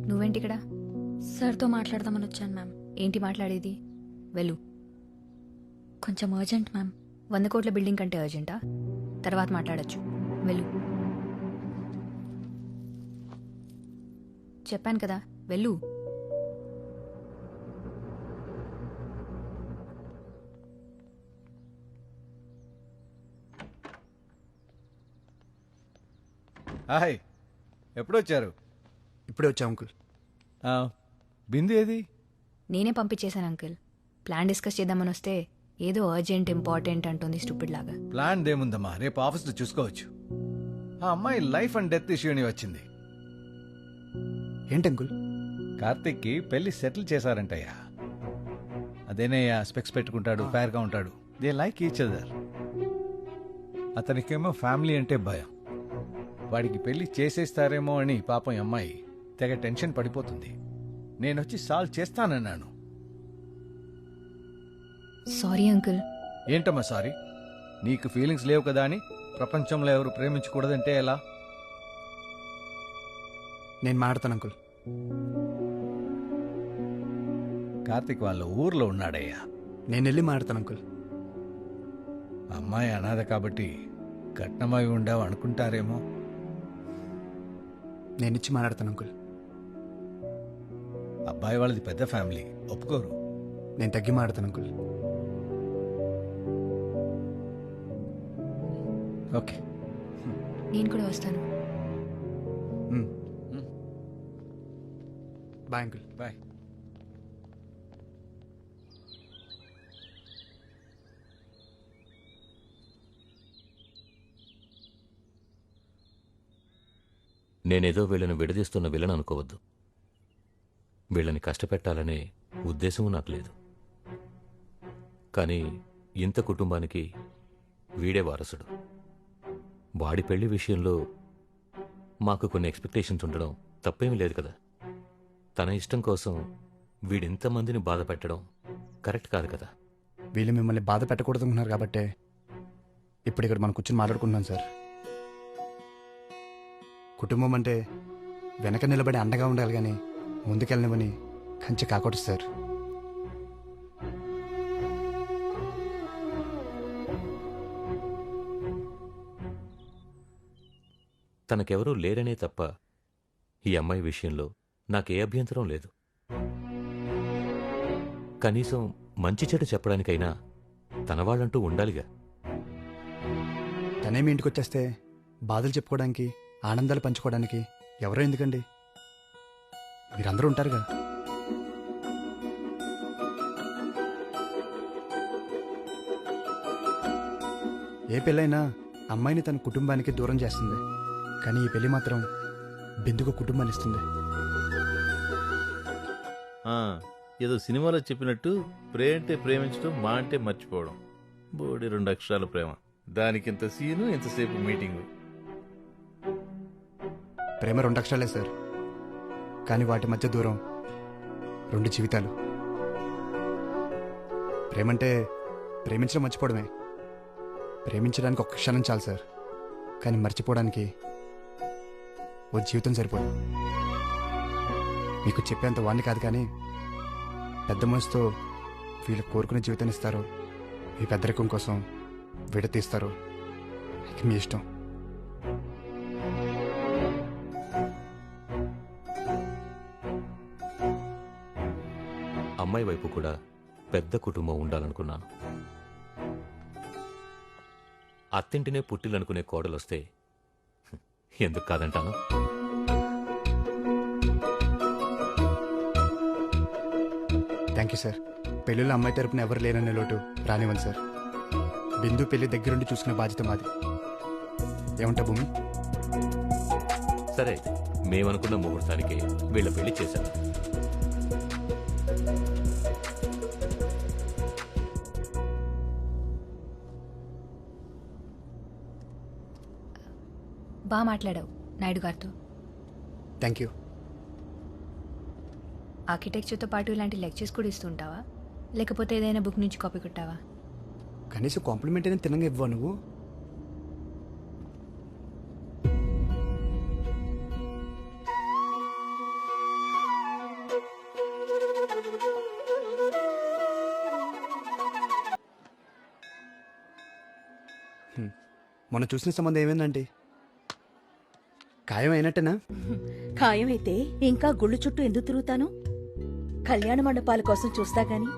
నువ్వేంటి ఇక్కడ? సార్తో మాట్లాడదామని వచ్చాను మ్యామ్. ఏంటి మాట్లాడేది? వెళ్ళు. కొంచెం అర్జెంట్ మ్యామ్. 100 కోట్ల బిల్డింగ్ కంటే అర్జెంటా? తర్వాత మాట్లాడొచ్చు. వెళ్ళు. చెప్పాను కదా, వెళ్ళు. హాయ్, ఎప్పుడొచ్చారు? ఇప్పుడే వచ్చా అంకుల్. బిందు ఏది? నేనే పంపించేశాను అంకుల్. ప్లాన్ డిస్కస్ చేద్దామని వస్తే ఏదో అర్జెంట్ ఇంపార్టెంట్ అంటుంది స్టూపిడ్ లాగా. ప్లాన్ దేముందమ్మా, రేపు ఆఫీస్లో చూసుకోవచ్చు. ఆ అమ్మాయి లైఫ్ అండ్ డెత్ ఇష్యూ అని వచ్చింది. ఏంటి అంకుల్? కార్తిక్కి పెళ్లి సెటిల్ చేశారంటయ్యా. అదేనయ్యా, స్పెక్స్ పెట్టుకుంటాడు, ఫేర్గా ఉంటాడు. They like each other. అతనికేమో ఫ్యామిలీ అంటే భయం. వాడికి పెళ్లి చేసేస్తారేమో అని పాపం ఈ అమ్మాయి తెగ టెన్షన్ పడిపోతుంది. నేనొచ్చి సాల్వ్ చేస్తానన్నాను. Sorry uncle. ఏంటమ్మా సారీ? నీకు ఫీలింగ్స్ లేవు కదా అని ప్రపంచంలో ఎవరు ప్రేమించకూడదంటే ఎలా? నేను మాడతాను అంకుల్. కార్తిక్ వాళ్ళ ఊర్లో ఉన్నాడయ్యా. నేను వెళ్ళి మాడతాను అంకుల్. అమ్మాయి అనాథ కాబట్టి కట్నమై ఉండావు అనుకుంటారేమో. నేనిచ్చి మాట్లాడతాను అంకుల్. అబ్బాయి వాళ్ళది పెద్ద ఫ్యామిలీ, ఒప్పుకోరు. నేను తగ్గి మాడతాను అంకుల్. ఓకే, నేను కూడా వస్తాను. Bye uncle. బాయ్. నేనేదో వీళ్ళని విడదీస్తున్న విలన్ అనుకోవద్దు. వీళ్ళని కష్టపెట్టాలనే ఉద్దేశము నాకు లేదు. కానీ ఇంత కుటుంబానికి వీడే వారసుడు. వాడి పెళ్లి విషయంలో మాకు కొన్ని ఎక్స్పెక్టేషన్స్ ఉండడం తప్పేమీ లేదు కదా. తన ఇష్టం కోసం వీడింతమందిని బాధ పెట్టడం కరెక్ట్ కాదు కదా. వీళ్ళు మిమ్మల్ని బాధ పెట్టకూడదు అనుకున్నారు కాబట్టే ఇప్పుడు ఇక్కడ మనం కూర్చొని మాట్లాడుకుంటున్నాం సార్. కుటుంబం అంటే వెనక నిలబడి అండగా ఉండాలి కానీ ముందుకెళ్ళనివని కంచె కాకూడదు సార్. తనకెవరూ లేరనే తప్ప ఈ అమ్మాయి విషయంలో నాకే అభ్యంతరం లేదు. కనీసం మంచి చెడు చెప్పడానికైనా తన వాళ్ళంటూ ఉండాలిగా. తనేమి ఇంటికి వచ్చేస్తే బాధలు చెప్పుకోవడానికి, ఆనందాలు పంచుకోవడానికి ఎవరో ఎందుకండి? మీరందరూ ఉంటారుగా. ఏ పెళ్ళైనా అమ్మాయిని తన కుటుంబానికి దూరం చేస్తుంది, కానీ ఈ పెళ్లి మాత్రం బిందుకు కుటుంబాన్ని ఇస్తుంది. ఏదో సినిమాలో చెప్పినట్టు ప్రే అంటే ప్రేమించడం, మా అంటే మర్చిపోవడం. బోడి 2 అక్షరాల ప్రేమ. దానికి ఇంత సీను, ఇంతసేపు మీటింగు. ప్రేమ 2 అక్షరాలే సార్, కానీ వాటి మధ్య దూరం 2 జీవితాలు. ప్రేమంటే ప్రేమించడం మర్చిపోవడమే. ప్రేమించడానికి 1 క్షణం చాలు సార్, కానీ మర్చిపోవడానికి ఓ జీవితం సరిపోదు. మీకు చెప్పేంత వాడిని కాదు, కానీ పెద్ద మనసుతో వీళ్ళు కోరుకునే జీవితాన్ని ఇస్తారో ఈ పెద్దరికం కోసం విడతీస్తారో ఇక మీ ఇష్టం. అమ్మాయి వైపు కూడా పెద్ద కుటుంబం ఉండాలనుకున్నాను. అత్తింటినే పుట్టిలనుకునే కోడలొస్తే ఎందుకు కాదంటాను. Thank you sir. పెళ్ళిలో అమ్మాయి తరపున ఎవరు లేరనే లోటు రానివ్వండి సార్. బిందు పెళ్లి దగ్గరుండి చూసుకునే బాధ్యత మాది. ఏమంటా భూమి? సరే, మేమనుకున్న ముహూర్తానికి వీళ్ళ పెళ్లి చేశాను. బాగా మాట్లాడావు నాయుడు గారితో. Thank you. ఆర్కిటెక్చర్తో పాటు ఇలాంటి లెక్చర్స్ కూడా ఇస్తుంటావా, లేకపోతే ఏదైనా బుక్ నుంచి కాపీ కొట్టావా? కనీసం కాంప్లిమెంట్ అయినా తినంగా ఇవ్వవా నువ్వు? మొన్న చూసిన సంబంధం ఏమైందంటే ఖాయం అయినట్టేనా? ఖాయమైతే ఇంకా గుళ్ళు చుట్టూ ఎందుకు తిరుగుతాను? కళ్యాణ మండపాల కోసం చూస్తా గాని.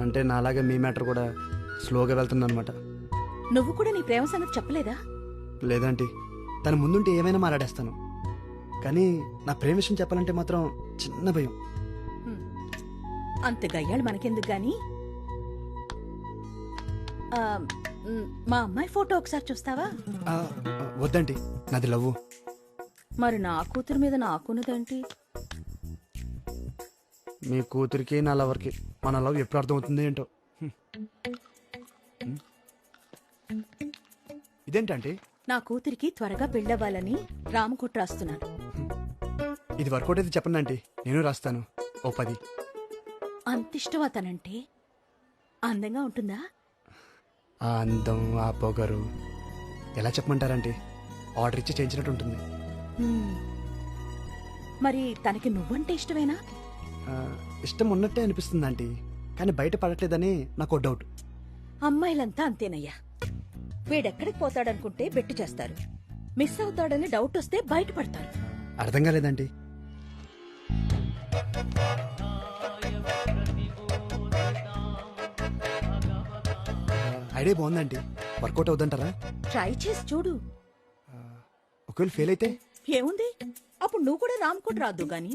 అంటే నాలాగా మీ మ్యాటర్ కూడా స్లోగా వెళ్తుందన్నమాట. నువ్వు కూడా నీ ప్రేమ సంగతి చెప్పలేదా? లేదంటే తన ముందుంటే ఏమైనా మాట్లాడేస్తాను, కానీ నా ప్రేమ విషయం చెప్పాలంటే మాత్రం చిన్న భయం. అంత గయ్యాళ్ళు మనకెందుకు గాని. ఆ, మా అమ్మాయి ఫోటో ఒకసారి చూస్తావా? వద్దండి, నాది లవ్వు. మరి నా కూతురు మీద నాకున్నదేంటి? మీ కూతురికి నా లవర్కి మన లవ్ ఎప్పుడు అర్థమవుతుంది ఏంటో. ఇదేంటంటే నా కూతురికి త్వరగా పెళ్ళవ్వాలని రామకుట్ర రాస్తున్నాను. ఇది వర్కౌట్ అయితే చెప్పండి ఆంటీ, నేను రాస్తాను. ఓ 10. అంతిష్టం అతనంటే. అందంగా ఉంటుందా? ఆ అందం, ఆ పొగరు ఎలా చెప్పమంటారంటే ఆర్డర్ ఇచ్చి చేయించినట్టు ఉంటుంది. మరి తనకి నువ్వంటే ఇష్టమేనా? ఇష్టం ఉన్నట్టే అనిపిస్తుంది ఆంటీ, కానీ బయట పడట్లేదని నాకు డౌట్. అమ్మాయిలంతా అంతేనయ్యా. వీడెక్కడికి పోతాడనుకుంటే బెట్టు చేస్తారు, మిస్ అవుతాడని డౌట్ వస్తే బయటపడతారు. అర్థం కాలేదండి. ఐడియా బాగుందండి, వర్కౌట్ అవుతుంటారా? ట్రై చేసి చూడు. ఒకవేళ ఫెయిల్ అయితే ఏముంది, అప్పుడు నువ్వు కూడా రామ్కోట్ రాదు గాని.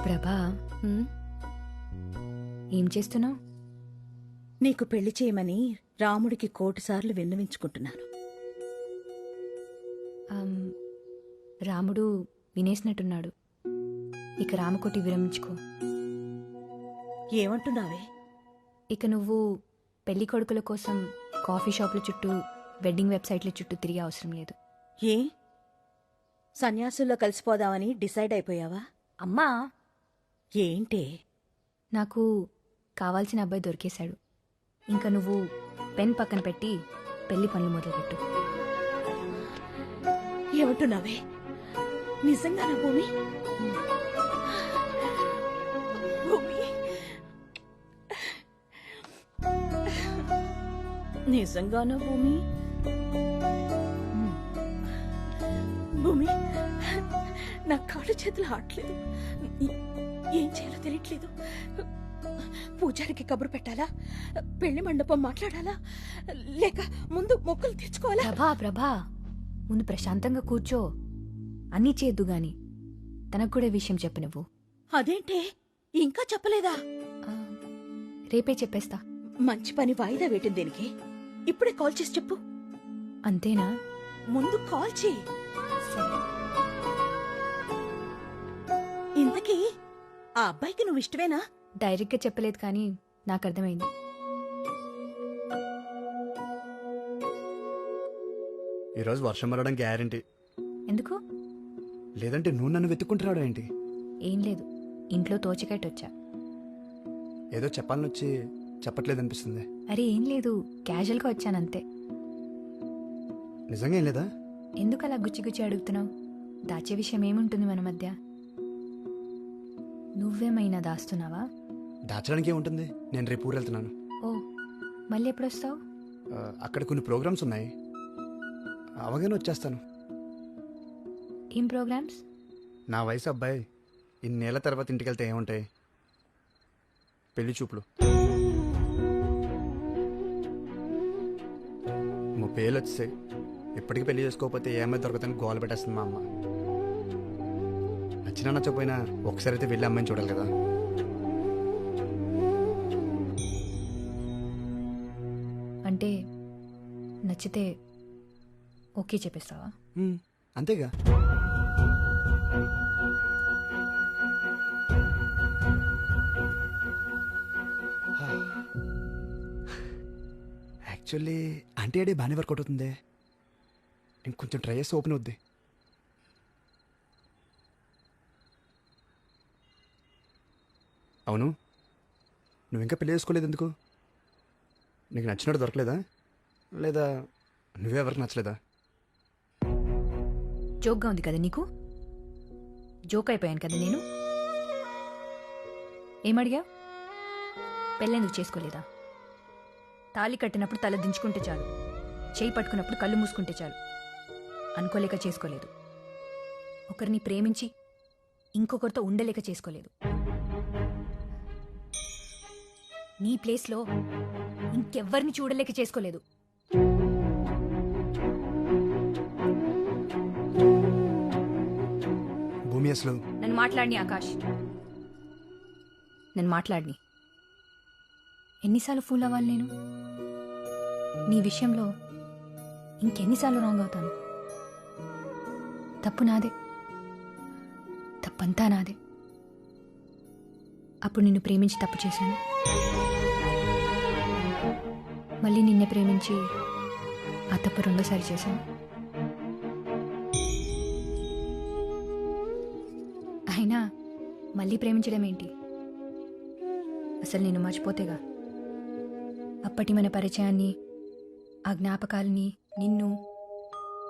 ప్రభా, ఏం చేస్తున్నావు? నీకు పెళ్లి చేయమని రాముడికి 1,000 సార్లు విన్నవించుకుంటున్నాను. రాముడు వినేసినట్టున్నాడు. ఇక రామకోటి విరమించుకో. ఏమంటున్నావే? ఇక నువ్వు పెళ్లి కొడుకుల కోసం కాఫీ షాపుల చుట్టూ, వెడ్డింగ్ వెబ్సైట్ల చుట్టూ తిరిగే అవసరం లేదు. ఏ సన్యాసుల్లో కలిసిపోదామని డిసైడ్ అయిపోయావా? అమ్మా, ఏంటే? నాకు కావాల్సిన అబ్బాయి దొరికేశాడు. ఇంకా నువ్వు పెన్ పక్కన పెట్టి పెళ్లి పనులు మొదలుపెట్టు. ఏమంటున్నావే? నిజంగానా భూమి? భూమి, నిజంగానా భూమి? భూమి, నా కాళ్ళు చేతులు ఆడలేదు. ఏం చేయాలో తెలియట్లేదు. పూజారికి కబురు పెట్టాలా? పెళ్లి మండపం మాట్లాడాలా? లేక ముందు మొక్కులు తెచ్చుకోవాలా? ప్రభా, ముందు ప్రశాంతంగా కూర్చో. అన్నీ చేద్దు గాని తనకు కూడా విషయం చెప్పు నువ్వు. అదేంటే ఇంకా చెప్పలేదా? రేపే చెప్పేస్తా. మంచి పని వాయిదా వేయటం దేనికి? ఇప్పుడే కాల్ చేసి చెప్పు. అంతేనా? ముందు కాల్ చేయి. సరే. ఇంతకీ ఆ అబ్బాయికి నువ్వు ఇష్టమేనా? డైరెక్ట్గా చెప్పలేదు కానీ నాకు అర్థమైంది. ఈరోజు వర్షం పడడం గ్యారంటీ. ఎందుకు? లేదంటే నువ్వు నన్ను వెతుక్కుంటున్నాడు ఏంటి? ఏం లేదు, ఇంట్లో తోచకట్టొచ్చా. ఏదో చెప్పాలని వచ్చి చెప్పట్లేదు అనిపిస్తుంది. అరే ఏం లేదు, క్యాజువల్గా వచ్చానంతే. నిజంగా ఏం లేదా? ఎందుకు అలా గుచ్చి గుచ్చి అడుగుతున్నావు? దాచే విషయం ఏముంటుంది మన మధ్య? నువ్వేమైనా దాస్తున్నావా? దాచడానికి ఏముంటుంది, నేను రేపు ఊరు వెళ్తున్నాను. ఓ, మళ్ళీ ఎప్పుడు వస్తావు? అక్కడ కొన్ని ప్రోగ్రామ్స్ ఉన్నాయి, అవగానే వచ్చేస్తాను. ఏం ప్రోగ్రామ్స్? నా వయసు అబ్బాయి ఇన్నేళ్ల తర్వాత ఇంటికి వెళ్తే ఏముంటాయి? పెళ్లి చూపులు. 30 ఏళ్ళు వచ్చేసాయి, ఇప్పటికీ పెళ్లి చేసుకోకపోతే ఏమైనా దొరకదని గోల పెట్టేస్తుంది మా అమ్మ. నచ్చినా నచ్చకపోయినా ఒకసారి అయితే వెళ్ళి అమ్మాయిని చూడాలి కదా. అంటే నచ్చితే ఓకే చెప్పేస్తావా? అంతేగా. యాక్చువల్లీ ఆంటీ అడే బాగానే వర్కౌట్ అవుతుంది. ఇంకొంచెం ట్రై చేస్తే ఓపెన్ అవుద్ది. అవును, నువ్వు ఇంకా పెళ్లి చేసుకోలేదు ఎందుకు? నీకు నచ్చినట్టు దొరకలేదా? లేదా నువ్వెవరికి నచ్చలేదా? జోక్గా ఉంది కదా నీకు? జోక్ అయిపోయాను కదా నేను? ఏమడిగా? పెళ్ళెందుకు చేసుకోలేదా? తాళి కట్టినప్పుడు తల దించుకుంటే చాలు, చేయి పట్టుకున్నప్పుడు కళ్ళు మూసుకుంటే చాలు అనుకోలేక చేసుకోలేదు. ఒకరిని ప్రేమించి ఇంకొకరితో ఉండలేక చేసుకోలేదు. నీ ప్లేస్లో ఇంకెవ్వరిని చూడలేక చేసుకోలేదు. భూమి అసలు నన్ను మాట్లాడిని ఆకాష్, నన్ను మాట్లాడిని. ఎన్నిసార్లు ఫూల్ అవ్వాలి నేను? నీ విషయంలో ఇంకెన్నిసార్లు రాంగ్ అవుతాను? తప్పు నాదే, తప్పంతా నాదే. అప్పుడు నిన్ను ప్రేమించి తప్పు చేశాను, మళ్ళీ నిన్నే ప్రేమించి ఆ తప్పు రెండోసారి చేశాను. అయినా మళ్ళీ ప్రేమించడం ఏంటి? అసలు నేను మర్చిపోతేగా. అప్పటి మన పరిచయాన్ని, ఆ జ్ఞాపకాలని, నిన్ను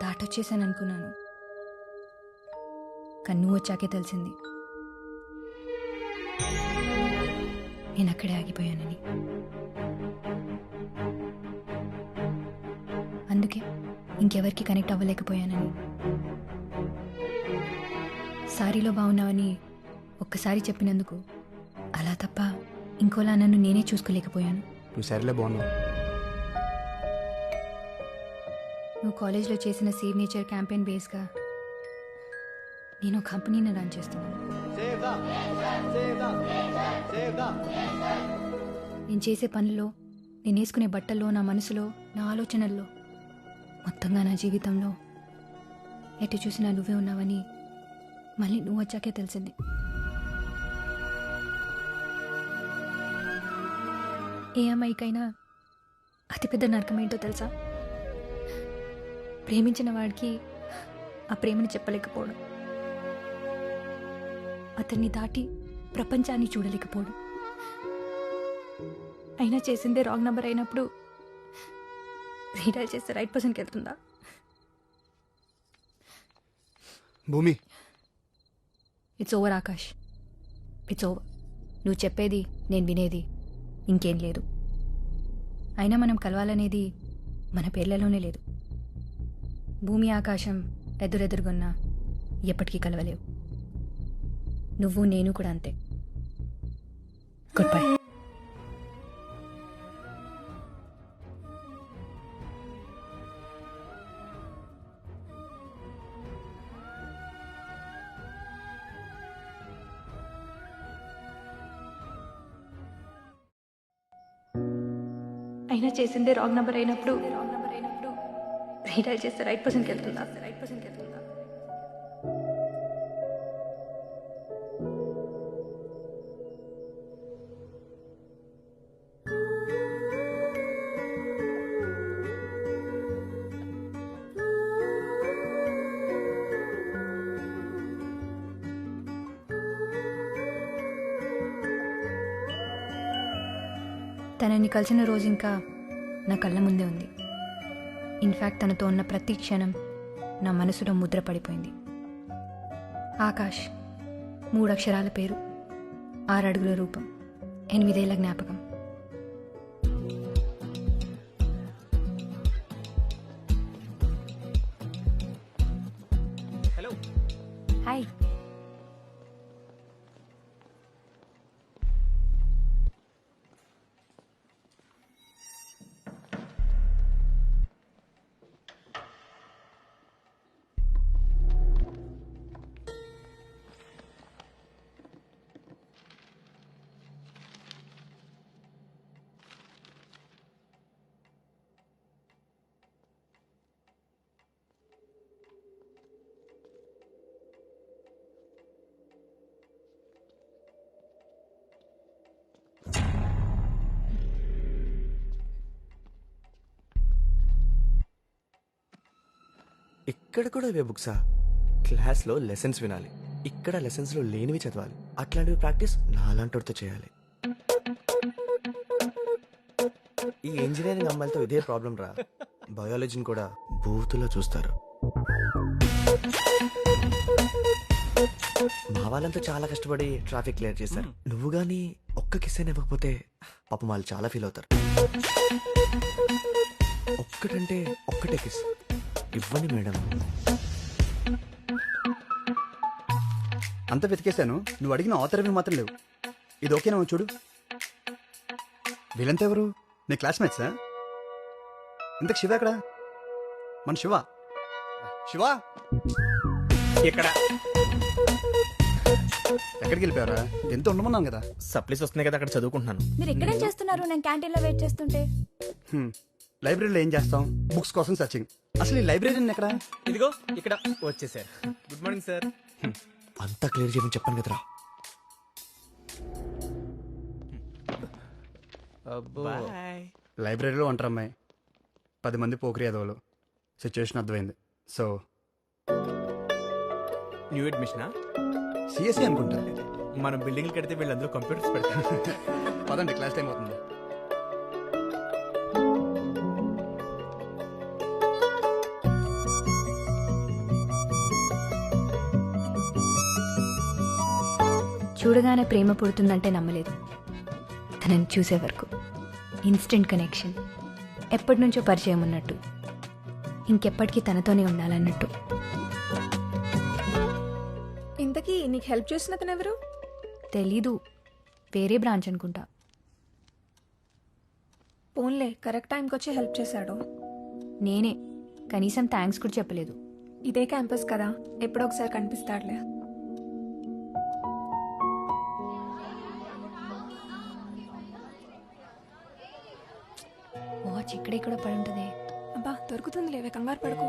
దాటొచ్చేసాను అనుకున్నాను. కానీ నువ్వు వచ్చాకే తెలిసింది నేను అక్కడే ఆగిపోయానని. అందుకే ఇంకెవరికి కనెక్ట్ అవ్వలేకపోయానని. సారీలో బాగున్నావని ఒక్కసారి చెప్పినందుకు అలా తప్ప ఇంకోలా నన్ను నేనే చూసుకోలేకపోయాను. నువ్వు సరేలే బాగున్నావు. నువ్వు కాలేజ్లో చేసిన సేవ్ నేచర్ క్యాంపెయిన్ బేస్గా నేను ఒక కంపెనీని రన్ చేస్తున్నాను. నేను చేసే పనుల్లో, నేను వేసుకునే బట్టల్లో, నా మనసులో, నా ఆలోచనల్లో, మొత్తంగా నా జీవితంలో ఎటు చూసినా నువ్వే ఉన్నావని మళ్ళీ నువ్వు వచ్చాకే తెలిసింది. ఏ అమ్మాయికైనా అతిపెద్ద నరకం ఏంటో తెలుసా? ప్రేమించిన వాడికి ఆ ప్రేమను చెప్పలేకపోవడం, అతన్ని దాటి ప్రపంచాన్ని చూడలేకపోవడం. అయినా చేసిందే రాంగ్ నెంబర్ అయినప్పుడు రీడైల్ చేస్తే రైట్ పర్సన్కి వెళ్తుందా? భూమి, it's over Akash, it's over. నువ్వు చెప్పేది, నేను వినేది ఇంకేం లేదు. అయినా మనం కలవాలనేది మన పేర్లలోనే లేదు. భూమి ఆకాశం ఎదురెదురుగున్నా ఎప్పటికీ కలవలేవు. నువ్వు నేను కూడా అంతే. Good bye. అయినా చేసిందే రాంగ్ నెంబర్ అయినప్పుడు రీడైల్ చేస్తే రైట్ పర్సన్కి వెళ్తుందా? తనని కలిసిన రోజు ఇంకా నా కళ్ళ ముందే ఉంది. ఇన్ఫ్యాక్ట్ తనతో ఉన్న ప్రతి క్షణం నా మనసులో ముద్ర పడిపోయింది. ఆకాష్, 3 అక్షరాల పేరు, 6 అడుగుల రూపం, 8 ఏళ్ల జ్ఞాపకం. హలో. హాయ్. ఇక్కడ కూడా ఇవే బుక్సా? క్లాస్లో లెసన్స్ వినాలి, ఇక్కడ లెసన్స్లో లేనివి చదవాలి. అట్లాంటివి ప్రాక్టీస్ నాలాంటితో చేయాలి. ఈ ఇంజనీరింగ్ అమ్మాయిలతో ఇదే ప్రాబ్లం రా. బయాలజీని కూడా బూతులో చూస్తారు. మా వాళ్ళంతా చాలా కష్టపడి ట్రాఫిక్ క్లియర్ చేశారు. నువ్వు గానీ ఒక్క కిస్ అయినా ఇవ్వకపోతే పాపం వాళ్ళు చాలా ఫీల్ అవుతారు. ఒక్కటంటే ఒక్కటే కిస్ ఇవ్వండి మేడం. అంత వెతికేశాను, నువ్వు అడిగిన ఆథర్ మాత్రం లేవు. ఇది ఓకేనా చూడు. వీళ్ళంతా ఎవరు? నీ క్లాస్మేట్సా? ఇంతకు శివ ఎక్కడ? మన శివ శివ ఇక్కడ ఎక్కడికి వెళ్ళిపోయారా? ఎంత ఉండమన్నాను కదా. సప్లీస్ వస్తున్నాయి కదా, అక్కడ చదువుకుంటున్నాను. మీరు ఎక్కడేం చేస్తున్నారు? నేను క్యాంటీన్ లో వెయిట్ చేస్తుంటే. లైబ్రరీలో ఏం చేస్తాం? బుక్స్ కోసం సర్చింగ్. అసలు ఈ లైబ్రరీ ఎక్కడ? ఇదిగో ఇక్కడ వచ్చేసారు. Good morning sir. అంతా క్లియర్ చేయమని చెప్పాను కదరా. లైబ్రరీలో ఉంటారు అమ్మాయి, 10 మంది పోకరి అదవులు. సిచ్యువేషన్ అర్థమైంది. సో న్యూ అడ్మిషనా? సిఎస్సి అనుకుంటా. మనం బిల్డింగ్లు కడితే వీళ్ళందరూ కంప్యూటర్స్ పెడతారు. పదండి, క్లాస్ టైం అవుతుంది. చూడగానే ప్రేమ పుడుతుందంటే నమ్మలేదు. తనని చూసే వరకు ఇన్స్టెంట్ కనెక్షన్, ఎప్పటి నుంచో పరిచయం ఉన్నట్టు, ఇంకెప్పటికీ తనతోనే ఉండాలన్నట్టు. ఇంతకీ నీకు హెల్ప్ చేసిన అతను ఎవరు? తెలీదు, వేరే బ్రాంచ్ అనుకుంటా. పోన్లే, కరెక్ట్ టైంకి వచ్చి హెల్ప్ చేశాడు. నేనే, కనీసం థ్యాంక్స్ కూడా చెప్పలేదు. ఇదే క్యాంపస్ కదా, ఎప్పుడో ఒకసారి కనిపిస్తాడులే. వాచ్ ఇక్కడెక్కడ పడి ఉంటుంది. అబ్బా దొరుకుతుంది, లేవే కంగారు పడుకో.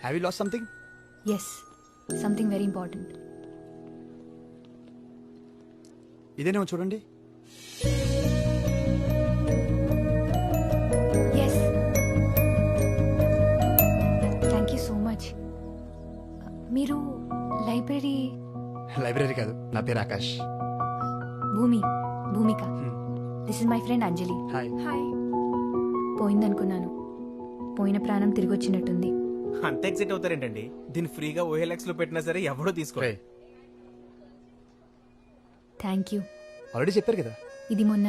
Have you lost something? Yes, something very important. ఇదేనేమో చూడండి. Yes, thank you so much. మీరు లైబ్రరీ కాదు, నా పేరు Akash. Bhoomika. This is my friend Anjali. Hi. Hi. పోయిందనుకున్నాను, పోయిన ప్రాణం తిరిగి వచ్చినట్టుంది. అంత ఎక్సైట్ అవుతారేంటండి? దీన్ని ఫ్రీగా OLX లో పెట్టినా సరే ఎవడో తీసుకో. Thank you. ఆల్రెడీ చెప్పారు కదా. ఇది మొన్న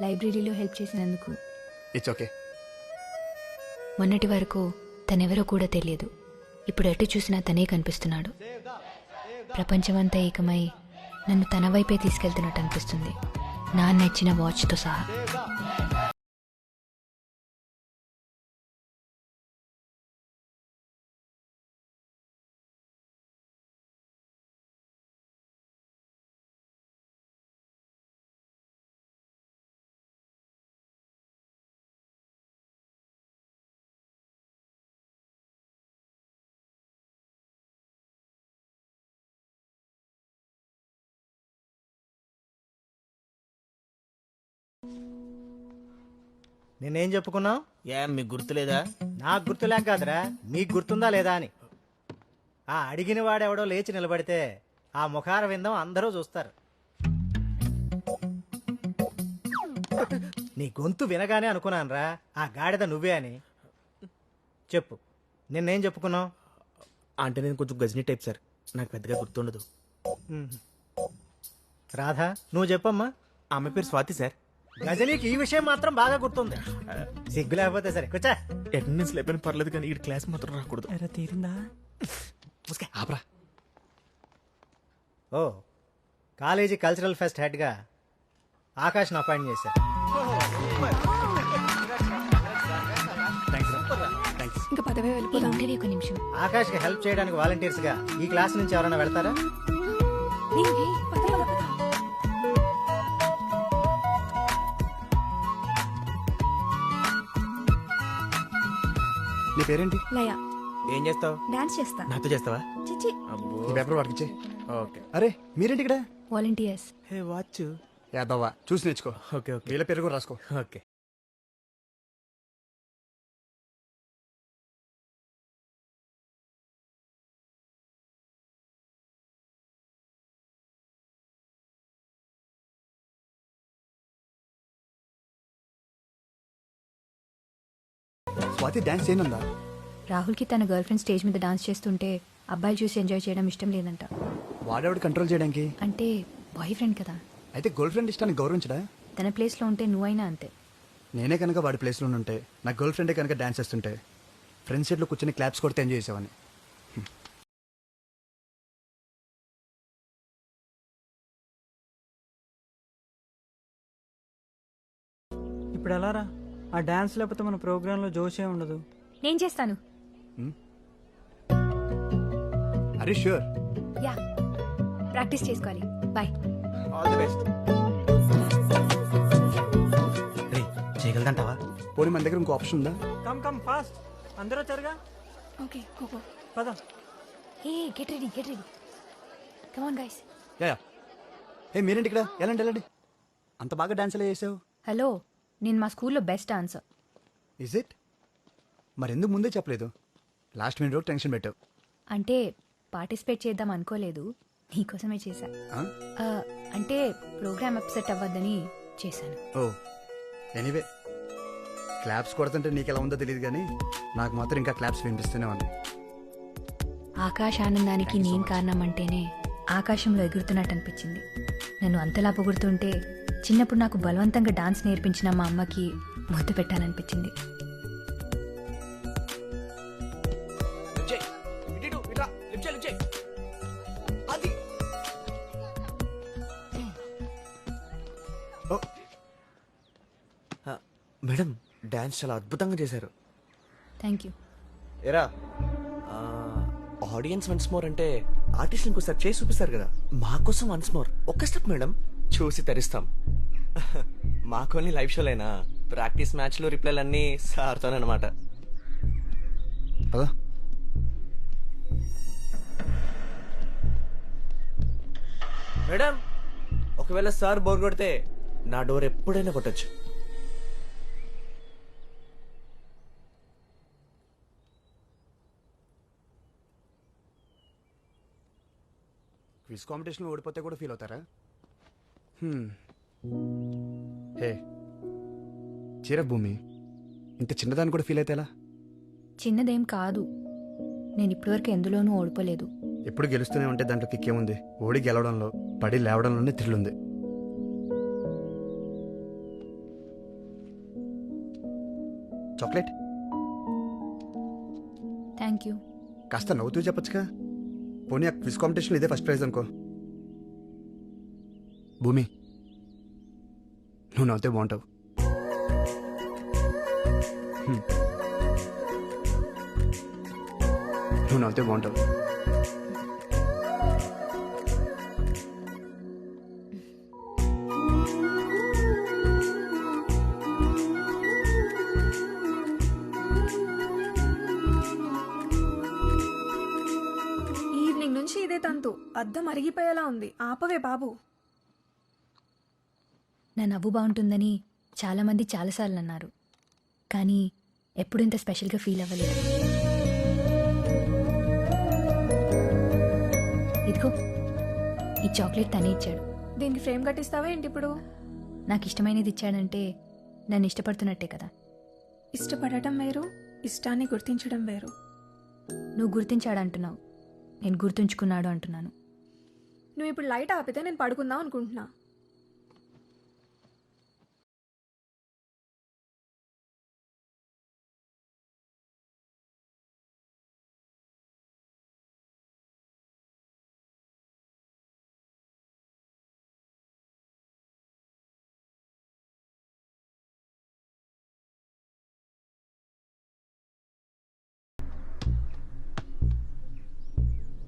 లైబ్రరీలో హెల్ప్ చేసినందుకు. It's okay. మొన్నటి వరకు తనెవరో కూడా తెలియదు. ఇప్పుడు ఎటు చూసినా తనే కనిపిస్తున్నాడు. ప్రపంచమంతా ఏకమై నన్ను తన వైపే తీసుకెళ్తున్నట్టు అనిపిస్తుంది, నా నచ్చిన వాచ్తో సహా. నేనేం చెప్పుకున్నావు? ఏం మీకు గుర్తులేదా? నాకు గుర్తులేక కాదురా, మీకు గుర్తుందా లేదా అని. ఆ అడిగిన వాడెవడో లేచి నిలబడితే ఆ ముఖార విందం అందరూ చూస్తారు. నీ గొంతు వినగానే అనుకున్నానురా ఆ గాడిద నువ్వే అని. చెప్పు, నిన్నేం చెప్పుకున్నావు? అంటే నేను కొంచెం గజనీ టైప్ సార్, నాకు పెద్దగా గుర్తుండదు. రాధా, నువ్వు చెప్పమ్మా. ఆమె పేరు స్వాతి సార్. గజనీకి ఈ విషయం మాత్రం బాగా గుర్తుంది. సిగ్గు లేకపోతే సరే కూర్చా. అటెండెన్స్ లేకపోయినా పర్లేదు కానీ ఈ క్లాస్ మాత్రం రాకూడదు. తీరిందా? ఆపరా. ఓ, కాలేజీ కల్చరల్ ఫెస్ట్ హెడ్గా ఆకాష్ను అపాయింట్ చేశారు. ఇంకా పదవే వెళ్ళిపోదాం. ఒక నిమిషం. ఆకాష్కి హెల్ప్ చేయడానికి వాలంటీర్స్గా ఈ క్లాస్ నుంచి ఎవరైనా వెళ్తారా? నీ పేరేంటి? లయ. ఏం చేస్తావు? డాన్స్ చేస్తా. నాతో చేస్తావా? చిచి. ఈ పేపర్ వాడికి. ఓకే. అరే మీరేంటి ఇక్కడ? వాలంటీర్స్. Hey watch. యాదవ్వా, చూసి నేర్చుకో. Okay okay. వీళ్ళ పేరు కూడా రాసుకో. ఓకే. స్వాతి డాన్స్ చేయనుందా? రాహుల్కి తన గర్ల్ ఫ్రెండ్ స్టేజ్ మీద డాన్స్ చేస్తుంటే అబ్బాయిలు చూసి ఎంజాయ్ చేయడం ఇష్టం లేదంట. వాడేవాడు కంట్రోల్ చేయడానికి? అంటే బాయ్ ఫ్రెండ్ కదా. అయితే గర్ల్ ఫ్రెండ్ ఇష్టాన్ని గౌరవించడా? తన ప్లేస్లో ఉంటే నువ్వైనా అంతే. నేనే కనుక వాడి ప్లేస్లో ఉంటే, నా గర్ల్ ఫ్రెండే కనుక డాన్స్ చేస్తుంటే ఫ్రెండ్స్ సీట్లో కూర్చొని క్లాప్స్ కొడితే ఎంజాయ్ చేసేవాడిని. ఇప్పుడు ఎలారా? ఆ డాన్స్ లేకపోతే మన ప్రోగ్రాంలో జోషే ఉండదు. నేను చేస్తాను. అరే షూర్. యా, ప్రాక్టీస్ చేసుకోవాలి. బాయ్. All the best. చేయగలదంటావా? పోనీ మన దగ్గర ఇంకో ఆప్షన్ ఉందా? కమ్ కమ్ ఫాస్ట్, అందరూ వచ్చారుగా. Okay go. పద. Hey get ready. Come on guys. Yeah. Hey మీరేంటి ఇక్కడ? వెళ్ళండి. అంత బాగా డాన్స్ ఎలా చేసావు? హలో, నేను మా స్కూల్లో బెస్ట్ డాన్సర్. Is it? మరి ఎందుకు ముందే చెప్పలేదు? లాస్ట్ మినిట్ రోజు టెన్షన్ పెట్టావు. అంటే పార్టిసిపేట్ చేద్దాం అనుకోలేదు, నీకోసమే చేశా. అంటే ప్రోగ్రామ్ అప్సెట్ అవ్వద్దని చేశాను. ఓ ఎనీవే, క్లాప్స్ కొడుతుంటే నీకు ఎలా ఉందో తెలియదు కానీ నాకు మాత్రం ఇంకా క్లాప్స్ వినిపిస్తూనే ఉంది. ఆకాశ ఆనందానికి నేను కారణం అంటేనే ఆకాశంలో ఎగురుతున్నట్టు అనిపించింది. నన్ను అంతలా పొగుడుతుంటే చిన్నప్పుడు నాకు బలవంతంగా డాన్స్ నేర్పించిన మా అమ్మకి ముద్దు పెట్టాలనిపించింది. మేడం, డాన్స్ చాలా అద్భుతంగా చేశారు. Thank you. ఎరా, ఆడియన్స్ వన్స్ మోర్ అంటే ఆర్టిస్ట్ ఇంకోసారి చేసి చూపిస్తారు కదా, మా కోసం వన్స్ మోర్ ఒక్క స్టెప్ మేడం, చూసి తరిస్తాం. మాకోని లైవ్ షోలైనా ప్రాక్టీస్ మ్యాచ్లు రిప్లైలు అన్నీ సార్తోనమాట. మేడం, ఒకవేళ సార్ బోర్ కొడితే నా డోర్ ఎప్పుడైనా కొట్టచ్చు. క్విజ్ కాంపిటీషన్లో ఓడిపోతే కూడా ఫీల్ అవుతారా? హే చీర భూమి, ఇంత చిన్నదాన్ని కూడా ఫీల్ అయితే ఎలా? చిన్నదేం కాదు, నేను ఇప్పటివరకు ఎందులోనూ ఓడిపోలేదు. ఎప్పుడు గెలుస్తూనే ఉంటే దాంట్లో కిక్కేముంది? ఓడి గెలవడంలో, పడి లేవడంలోనే థ్రిల్ ఉంది. చాక్లెట్? Thank you. కాస్త నవ్వుతూ చెప్పచ్చుగా. పోనీ ఆ క్విజ్ కాంపిటీషన్ ఇదే ఫస్ట్ ప్రైజ్ అనుకో. భూమి, నువ్వు నవ్వుతే బాగుంటావు. నువ్వు నవ్వుతే బాగుంటావు. ఈవినింగ్ నుంచి ఇదే తంతు, అద్దం అరిగిపోయేలా ఉంది. ఆపవే బాబు. నా నవ్వు బాగుంటుందని చాలామంది చాలాసార్లు అన్నారు, కానీ ఎప్పుడు ఇంత స్పెషల్గా ఫీల్ అవ్వలేదు. ఇదిగో, ఈ చాక్లెట్ తనే ఇచ్చాడు. దీనికి ఫ్రేమ్ కట్టిస్తావా ఏంటి ఇప్పుడు? నాకు ఇష్టమైనది ఇచ్చాడంటే నన్ను ఇష్టపడుతున్నట్టే కదా. ఇష్టపడటం వేరు, ఇష్టాన్ని గుర్తించడం వేరు. నువ్వు గుర్తించాడంటున్నావు, నేను గుర్తుంచుకున్నాడు అంటున్నాను. నువ్వు ఇప్పుడు లైట్ ఆపితే నేను పడుకుందాం అనుకుంటున్నా.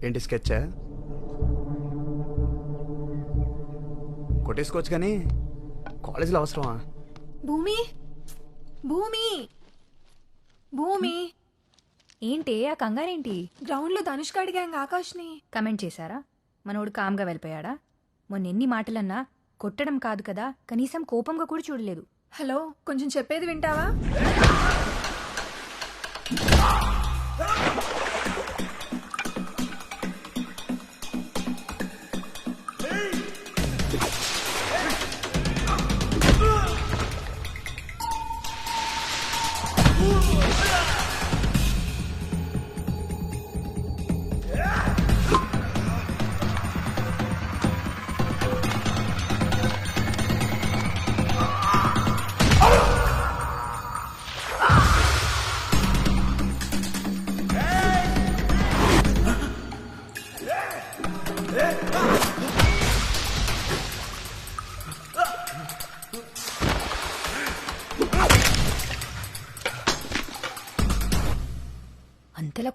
ఏంటి స్కెచ్చా? కొట్టేసుకోవచ్చు కానీ కాలేజీలో అవసరమా? భూమి, భూమి, భూమి. ఏంటి ఆ కంగారేంటి? గ్రౌండ్లో ధనుష్క అడిగాంగ ఆకాష్ని. కమెంట్ చేశారా? మనోడు కామ్గా వెళ్ళిపోయాడా? మొన్న ఎన్ని మాటలన్నా కొట్టడం కాదు కదా, కనీసం కోపంగా కూడా చూడలేదు. హలో, కొంచెం చెప్పేది వింటావా?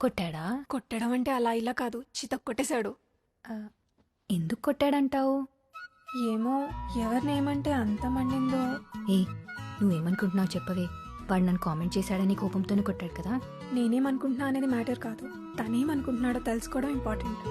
కొట్టాడా? కొట్టడం అంటే అలా ఇలా కాదు, చితక్ కొట్టేశాడు. ఎందుకు కొట్టాడంటావు? ఏమో, ఎవరినేమంటే అంత మండిందో. ఏ నువ్వేమనుకుంటున్నావు చెప్పవే. వాడు నన్ను కామెంట్ చేశాడని కోపంతోనే కొట్టాడు కదా. నేనేమనుకుంటున్నా అనేది మ్యాటర్ కాదు, తనేమనుకుంటున్నాడో తెలుసుకోవడం ఇంపార్టెంట్.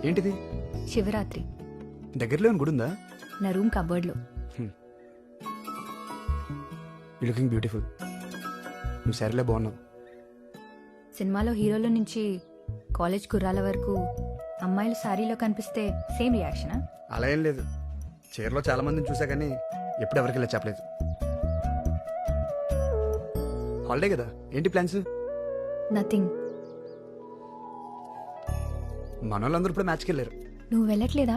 ఏంటిది? శివరాత్రి. దగ్గరలో గుడి ఉందా? నా రూమ్ కబోర్డ్లో. You looking beautiful. నువ్వు సరేలే బాగున్నావు. సినిమాలో హీరోల నుంచి కాలేజ్ కుర్రాల వరకు అమ్మాయిలు సారీలో కనిపిస్తే సేమ్ రియాక్షనా? అలా ఏం లేదు. చీరలో చాలా మందిని చూసా కానీ ఎప్పుడు ఎవరికి ఇలా చెప్పలేదు. హాలిడే కదా, ఏంటి ప్లాన్స్? నథింగ్. మన వాళ్ళందరూ ఇప్పుడు మ్యాచ్కి వెళ్ళారు. నువ్వు వెళ్ళట్లేదా?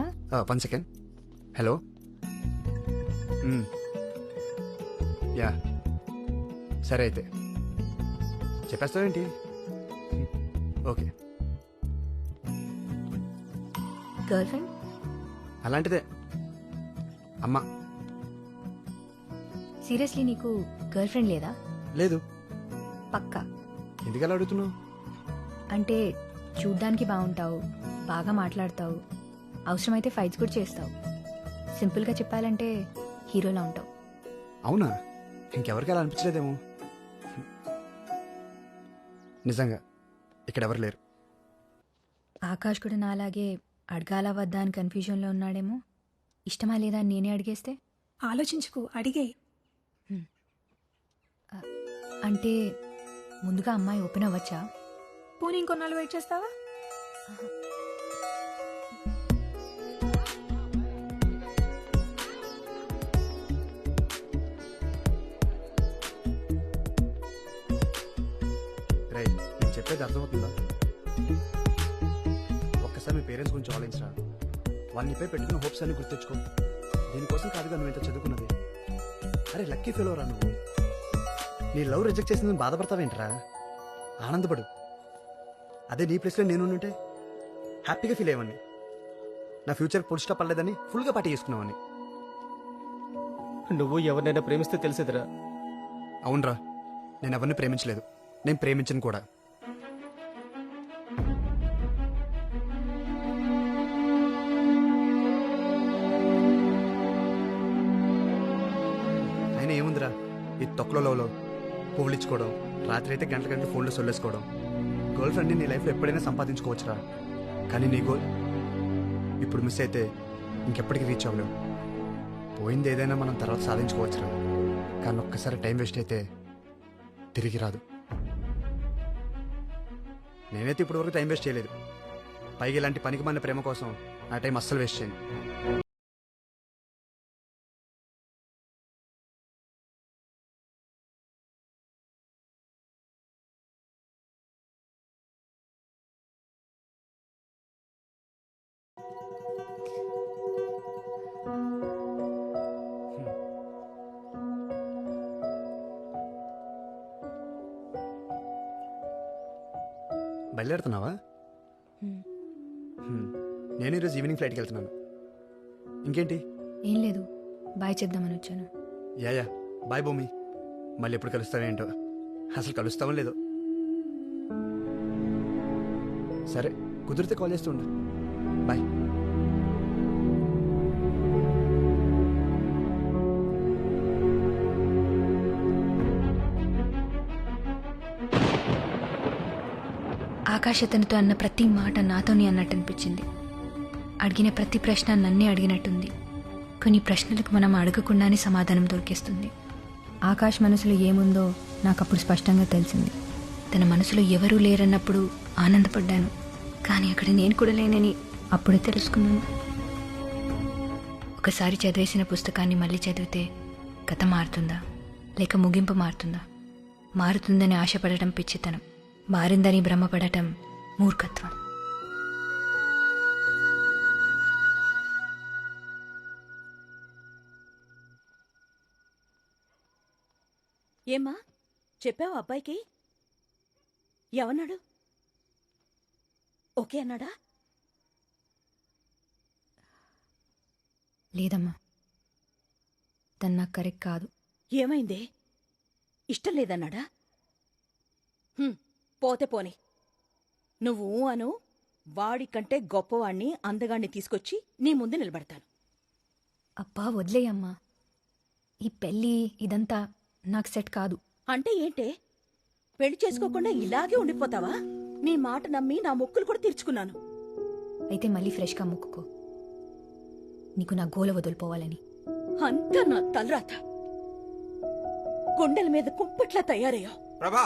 1 సెకండ్. హలో. యా సరే అయితే చెప్పేస్తావేంటి? ఓకే. Girl friend? అలాంటిదే అమ్మా. సీరియస్లీ నీకు గర్ల్ ఫ్రెండ్ లేదా? లేదు. పక్కా? ఎందుకు అలా అడుగుతున్నావు? అంటే చూడ్డానికి బాగుంటావు, బాగా మాట్లాడతావు, అవసరమైతే ఫైట్స్ కూడా చేస్తావు. సింపుల్గా చెప్పాలంటే హీరోలా ఉంటావు. అవునా? ఇంకెవరికి అలా అనిపించలేదేమో. నిజంగా ఇక్కడ ఎవరు లేరు. ఆకాష్ కూడా నాలాగే అడగాల వద్దా అని కన్ఫ్యూజన్లో ఉన్నాడేమో. ఇష్టమా లేదా అని నేనే అడిగేస్తే? ఆలోచించుకో, అడిగే. అంటే ముందుగా అమ్మాయి ఓపెన్ అవ్వచ్చా? పోనీ ఇంకొన్నాళ్ళు వెయిట్ చేస్తావా? రై, నేను చెప్పేది అర్థమవుతుందా? ఒక్కసారి మీ పేరెంట్స్ గురించి ఆలోచించరా. వాళ్ళనిపై పెట్టిన హోప్స్ అన్ని గుర్తించుకో. దీనికోసం కాదుగా నువ్వు ఎంత చదువుకున్నది. అరే లక్కీ ఫెయిల్ రా నువ్వు. నీ లవ్ రిజెక్ట్ చేసిందని బాధపడతావేంట్రా? ఆనందపడు. అదే నీ ప్లేస్లో నేను ఉంటే హ్యాపీగా ఫీల్ అయ్యేవాడిని. నా ఫ్యూచర్ ఫుల్ స్టాప్ అవ్వలేదని ఫుల్గా పార్టీ చేసుకున్నావని. నువ్వు ఎవరినైనా ప్రేమిస్తే తెలిసేదిరా. అవునరా, నేను ఎవరిని ప్రేమించలేదు, నేను ప్రేమించను కూడా. ఆయన ఏముందిరా ఈ తొక్కలలో పువ్వులు ఇచ్చుకోవడం, రాత్రి అయితే గంటల గంటలు ఫోన్లో సొల్లేసుకోవడం. గర్ల్ ఫ్రెండ్ని నీ లైఫ్లో ఎప్పుడైనా సంపాదించుకోవచ్చురా, కానీ నీ గోల్ ఇప్పుడు మిస్ అయితే ఇంకెప్పటికీ రీచ్ అవ్వలేవు. పోయింది ఏదైనా మనం తర్వాత సాధించుకోవచ్చురా, కానీ ఒక్కసారి టైం వేస్ట్ అయితే తిరిగి రాదు. నేనైతే ఇప్పుడు వరకు టైం వేస్ట్ చేయలేదు. పైగా ఇలాంటి పనికి మన ప్రేమ కోసం నా టైం అస్సలు వేస్ట్ చేయను. బయలుదేరుతున్నావా? నేను ఈరోజు ఈవినింగ్ ఫ్లైట్కి వెళ్తున్నాను. ఇంకేంటి? ఏం లేదు, బాయ్ చెప్దామని వచ్చాను. యా బాయ్ భూమి. మళ్ళీ ఎప్పుడు కలుస్తావేంటో, అసలు కలుస్తావో లేదో. సరే కుదిరితే కాల్ చేస్తుండు. బాయ్. ఆకాశ్ అతనితో అన్న ప్రతి మాట నాతోనే అన్నట్టు అనిపించింది. అడిగిన ప్రతి ప్రశ్న నన్నే అడిగినట్టుంది. కొన్ని ప్రశ్నలకు మనం అడగకుండానే సమాధానం దొరికేస్తుంది. ఆకాష్ మనసులో ఏముందో నాకు అప్పుడు స్పష్టంగా తెలిసింది. తన మనసులో ఎవరూ లేరన్నప్పుడు ఆనందపడ్డాను. కానీ అక్కడ నేను కూడా లేనని అప్పుడే తెలుసుకున్నాను. ఒకసారి చదివేసిన పుస్తకాన్ని మళ్ళీ చదివితే కథ మారుతుందా లేక ముగింపు మారుతుందా? మారుతుందని ఆశపడటం పిచ్చితనం, మారిందని భ్రమపడటం మూర్ఖత్వం. ఏమ్మా చెప్పావు అబ్బాయికి? ఏమన్నాడు? ఓకే అన్నాడా? లేదమ్మా, తను నాకు కరెక్ట్ కాదు. ఏమైందే? ఇష్టం లేదన్నాడా? పోతే పోని. నువ్వు అను, వాడికంటే గొప్పవాణ్ణి అందగాణ్ణి తీసుకొచ్చి నీ ముందు నిలబడతాను. అబ్బా వదిలేయమ్మా, ఈ పెళ్ళి ఇదంతా నాకు సెట్ కాదు. అంటే ఏంటే? పెళ్లి చేసుకోకుండా ఇలాగే ఉండిపోతావా? నీ మాట నమ్మి నా మొక్కులు కూడా తీర్చుకున్నాను. అయితే మళ్ళీ ఫ్రెష్గా మొక్కుకో, నీకు నా గోల వదిలిపోవాలని. అంతా నా తలరాత. గుండెల మీద కుంపట్లా తయారయ్యా. ప్రభా,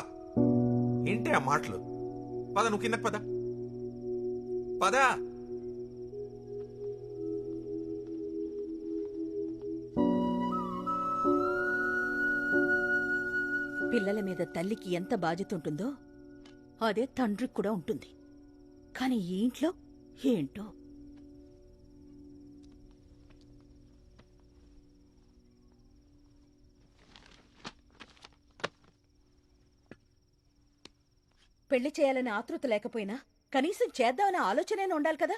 ఏంటి ఆ మాటలు? పద, నువ్వు కిందకు పద. పద. పిల్లల మీద తల్లికి ఎంత బాధ్యత ఉంటుందో అదే తండ్రికి కూడా ఉంటుంది. కానీ ఈ ఇంట్లో ఏంటో. పెళ్లి చేయాలనే ఆతృత లేకపోయినా కనీసం చేద్దామనే ఆలోచనైనా ఉండాలి కదా.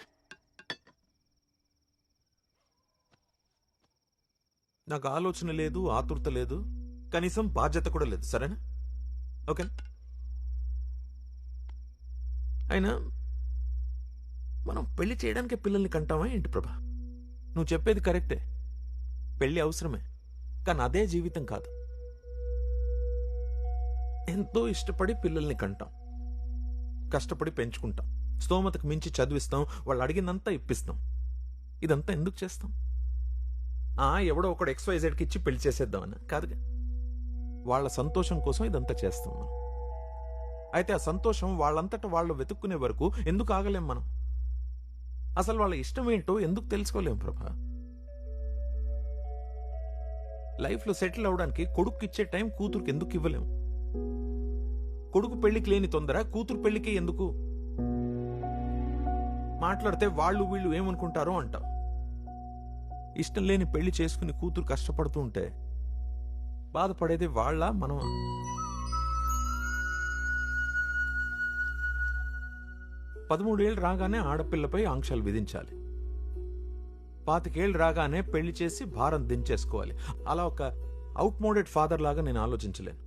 నాకు ఆలోచన లేదు, ఆతృత లేదు, కనీసం బాధ్యత కూడా లేదు. సరేనా? ఓకే. అయినా మనం పెళ్లి చేయడానికే పిల్లల్ని కంటామా ఏంటి ప్రభా? నువ్వు చెప్పేది కరెక్టే, పెళ్లి అవసరమే, కానీ అదే జీవితం కాదు. ఎంతో ఇష్టపడి పిల్లల్ని కంటాం, కష్టపడి పెంచుకుంటాం, స్తోమతకు మించి చదివిస్తాం, వాళ్ళు అడిగినంతా ఇప్పిస్తాం. ఇదంతా ఎందుకు చేస్తాం? ఎవడో ఒకడు XYZకి ఇచ్చి పెళ్లి చేసేద్దామన్నా కాదుగా. వాళ్ళ సంతోషం కోసం ఇదంతా చేస్తాం మనం. అయితే ఆ సంతోషం వాళ్ళంతటా వాళ్ళు వెతుక్కునే వరకు ఎందుకు ఆగలేం మనం? అసలు వాళ్ళ ఇష్టం ఏంటో ఎందుకు తెలుసుకోలేం ప్రభా? లైఫ్లో సెటిల్ అవడానికి కొడుకు ఇచ్చే టైం కూతురుకి ఎందుకు ఇవ్వలేం? కొడుకు పెళ్లికి లేని తొందర కూతురు పెళ్లికి ఎందుకు? మాట్లాడితే వాళ్ళు వీళ్ళు ఏమనుకుంటారో అంటాం. ఇష్టం లేని పెళ్లి చేసుకుని కూతురు కష్టపడుతూ ఉంటే బాధపడేది వాళ్ళ మనమా? పదమూడేళ్ళు రాగానే ఆడపిల్లపై ఆంక్షలు విధించాలి, 25 ఏళ్ళు రాగానే పెళ్లి చేసి భారం దించేసుకోవాలి. అలా ఒక అవుట్ మోడెడ్ ఫాదర్ లాగా నేను ఆలోచించలేను.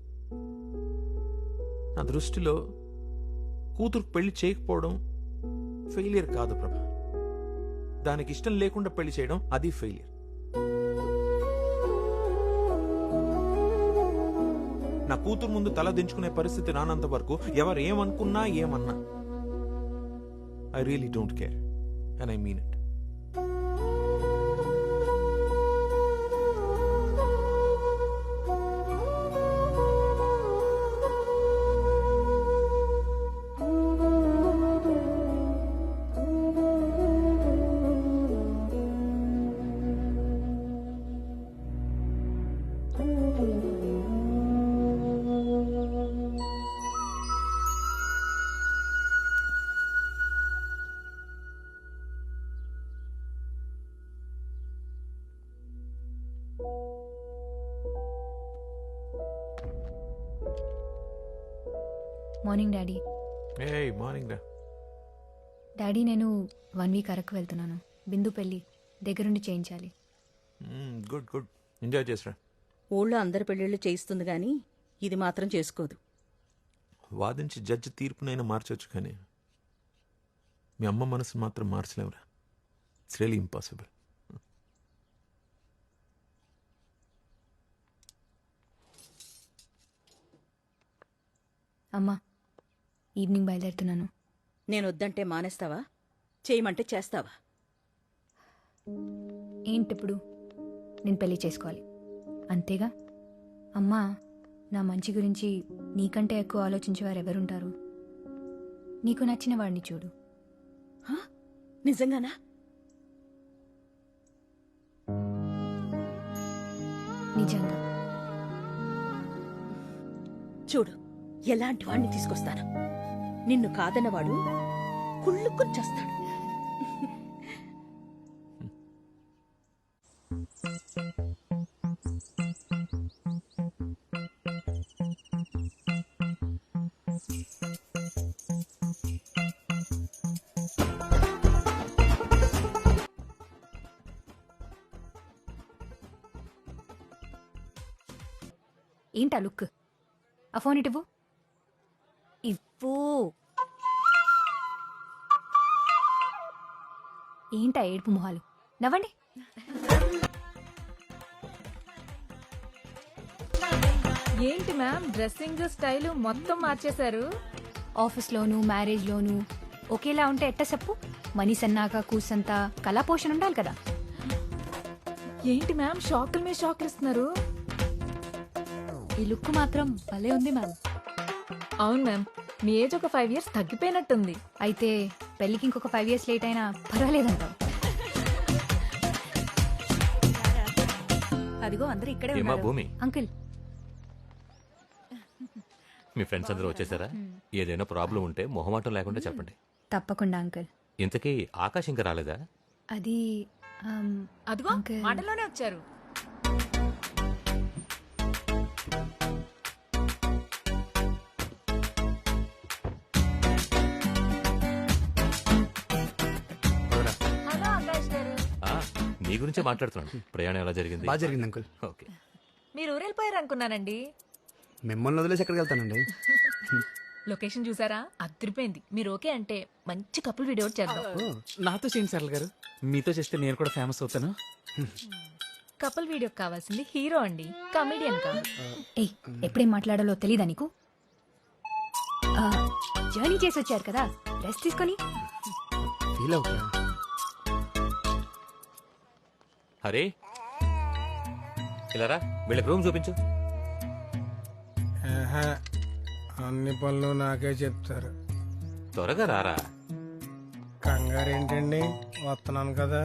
నా దృష్టిలో కూతురు పెళ్లి చేయకపోవడం ఫెయిలియర్ కాదు ప్రభా, దానికి ఇష్టం లేకుండా పెళ్లి చేయడం అది ఫెయిలియర్. నా కూతురు ముందు తల దించుకునే పరిస్థితి రానంత వరకు ఎవరు ఏమనుకున్నా ఏమన్నా I really don't care, and I mean it. Morning daddy. Morning daddy, నేను 1 వీక్ అరకు వెళ్తున్నాను. బిందు పెళ్ళి దగ్గరుండి చేయించాలి. గుడ్ గుడ్, ఎంజాయ్ చేసిరా. ఊళ్ళో అందరి పెళ్లిళ్ళు చేయిస్తుంది గాని ఇది మాత్రం చేసుకోదు. వాదించి జడ్జి తీర్పునైనా మార్చొచ్చు, కానీ మీ అమ్మ మనసును మాత్రం మార్చలేవురా. It's really impossible. అమ్మా, ఈవినింగ్ బయలుదేరుతున్నాను. నేను వద్దంటే మానేస్తావా? చేయమంటే చేస్తావా? ఏంటిప్పుడు? నేను పెళ్లి చేసుకోవాలి అంతేగా? అమ్మా, నా మంచి గురించి నీకంటే ఎక్కువ ఆలోచించేవారు ఎవరుంటారు? నీకు నచ్చిన వాడిని చూడు, నిజంగానా? నిజంగా. చూడు ఎలాంటి వాడిని తీసుకొస్తాను. నిన్ను కాదన్నవాడు కుళ్ళుకుని చేస్తాడు. ఏంటా లుక్? ఆ ఫోన్ ఇటు ఇవ్వు. ఏంటా ఏడుపు మొహాలు? నవ్వండి. ఏంటి మ్యామ్ డ్రెస్సింగ్ స్టైల్ మొత్తం మార్చేశారు? ఆఫీస్లోను మ్యారేజ్లోను ఒకేలా ఉంటే ఎట్ట చెప్పు? మనీ సన్నాక కూసంతా కళా పోషణ ఉండాలి కదా. ఏంటి మ్యామ్ షాకుల మీద షాకులు ఇస్తున్నారు? ఈ లుక్ మాత్రం భలే ఉంది మ్యామ్. అవును మ్యామ్, మీ ఏజ్ ఒక 5 years తగ్గిపోయినట్టుంది. అయితే పెళ్ళికి ఇంకొక 5 years లేట్ అయినా పర్వాలేదంటావు. అదిగో అందరూ ఇక్కడే ఏమా ఉన్నారు. భూమి, అంకుల్ మీ ఫ్రెండ్స్ అందరూ వచ్చేసారా? ఏదైనా ప్రాబ్లం ఉంటే మొహమాటం లేకుండా చెప్పండి. తప్పకుండా అంకుల్. ఇంతకీ ఆకాశ్ ఇంకా రాలేదా? అది అదిగో అంకుల్ మాటల్లోనే వచ్చారు. హలో ఆకాష్ గారు. ఆ, నీ గురించే మాట్లాడుతున్నాను. ప్రయాణం ఎలా జరిగింది? బాగా జరిగింది అంకుల్. ఓకే. మీరు ఊరెళ్ళిపోయారు అనుకున్నానండి. మిమ్మల్ని వదిలేసి ఎక్కడికి వెళ్తానండి? లొకేషన్ చూసారా? అదిరిపోయింది. మీరు ఓకే అంటే మంచి కపుల్ వీడియో చేద్దాం. నాతో చేయండి సరళ గారు. మీతో చేస్తే నేను కూడా ఫేమస్ అవుతాను. కపుల్ వీడియో కావాల్సింది హీరో అండి, కమెడియన్ కాదు. ఏయ్ ఎప్పుడేం మాట్లాడాలో తెలీదా నీకు? జర్నీ చేసి వచ్చారు కదా, రెస్ట్ తీసుకొని. ఫీల్ అవుతా. హరే ఇలా రా, వీళ్ళకి రూమ్ చూపించు. అన్ని పనులు నాకే చెప్తారు. త్వరగా రారా. కంగారు ఏంటండి, వస్తున్నాను కదా.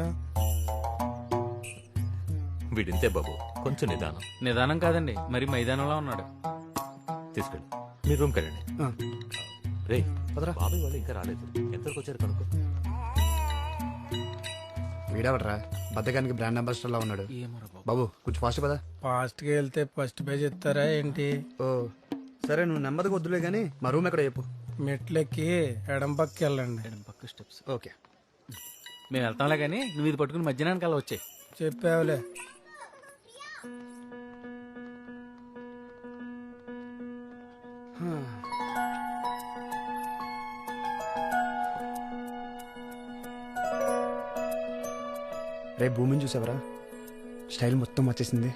వీడింతే బాబు, కొంచెం నిదానం. నిదానం కాదండి, మరి మైదానంలో ఉన్నాడు. తీసుకెళ్ళి మీ రూమ్ వెళ్ళండి. రే బాబాయ్ వాళ్ళు ఇంకా రాలేదు, ఎంతవరకు వచ్చారు కనుక్కో. వీడవడరా బద్దకానికి బ్రాండ్ అంబాసిడర్ లా ఉన్నాడు. బాబు కొంచెం ఫాస్ట్ కదా. ఫాస్ట్ గా వెళ్తే ఫస్ట్ పేజ్ ఇస్తారా ఏంటి? ఓ సరే, నువ్వు నెమ్మదిగా వద్దులే గానీ మా రూమ్ ఎక్కడ చెప్పు. మెట్లెక్కి ఎడం పక్కకి వెళ్ళండి. ఎడం పక్క స్టెప్స్. ఓకే, మేము వెళ్తాంలే కానీ నువ్వు ఇది పట్టుకుని మధ్యాహ్నానికి అలా వచ్చాయి. చెప్పావులే. రేపు భూమిని చూసావరా? స్టైల్ మొత్తం వచ్చేసింది.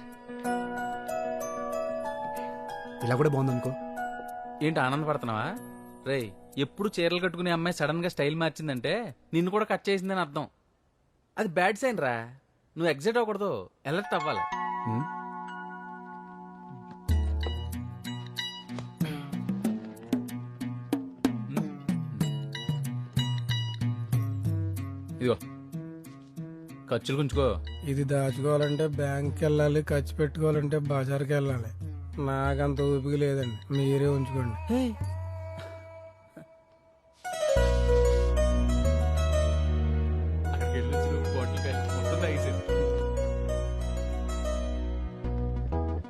ఇలా కూడా బాగుందనుకో. ఏంటి ఆనందపడుతున్నావా? రేయ్ ఎప్పుడు చీరలు కట్టుకునే అమ్మాయి సడన్ గా స్టైల్ మార్చిందంటే నిన్ను కూడా కట్ చేసిందని అర్థం. అది బ్యాడ్ సైన్ రా. నువ్వు ఎగ్జైట్ అవ్వకూడదు, అలర్ట్ అవ్వాలి. ఇదిగో ఖర్చులు గుంచుకో. ఇది దాచుకోవాలంటే బ్యాంక్కి వెళ్ళాలి, ఖర్చు పెట్టుకోవాలంటే బజార్కి వెళ్ళాలి. నాకంత ఊపిక లేదండి, మీరే ఉంచుకోండి.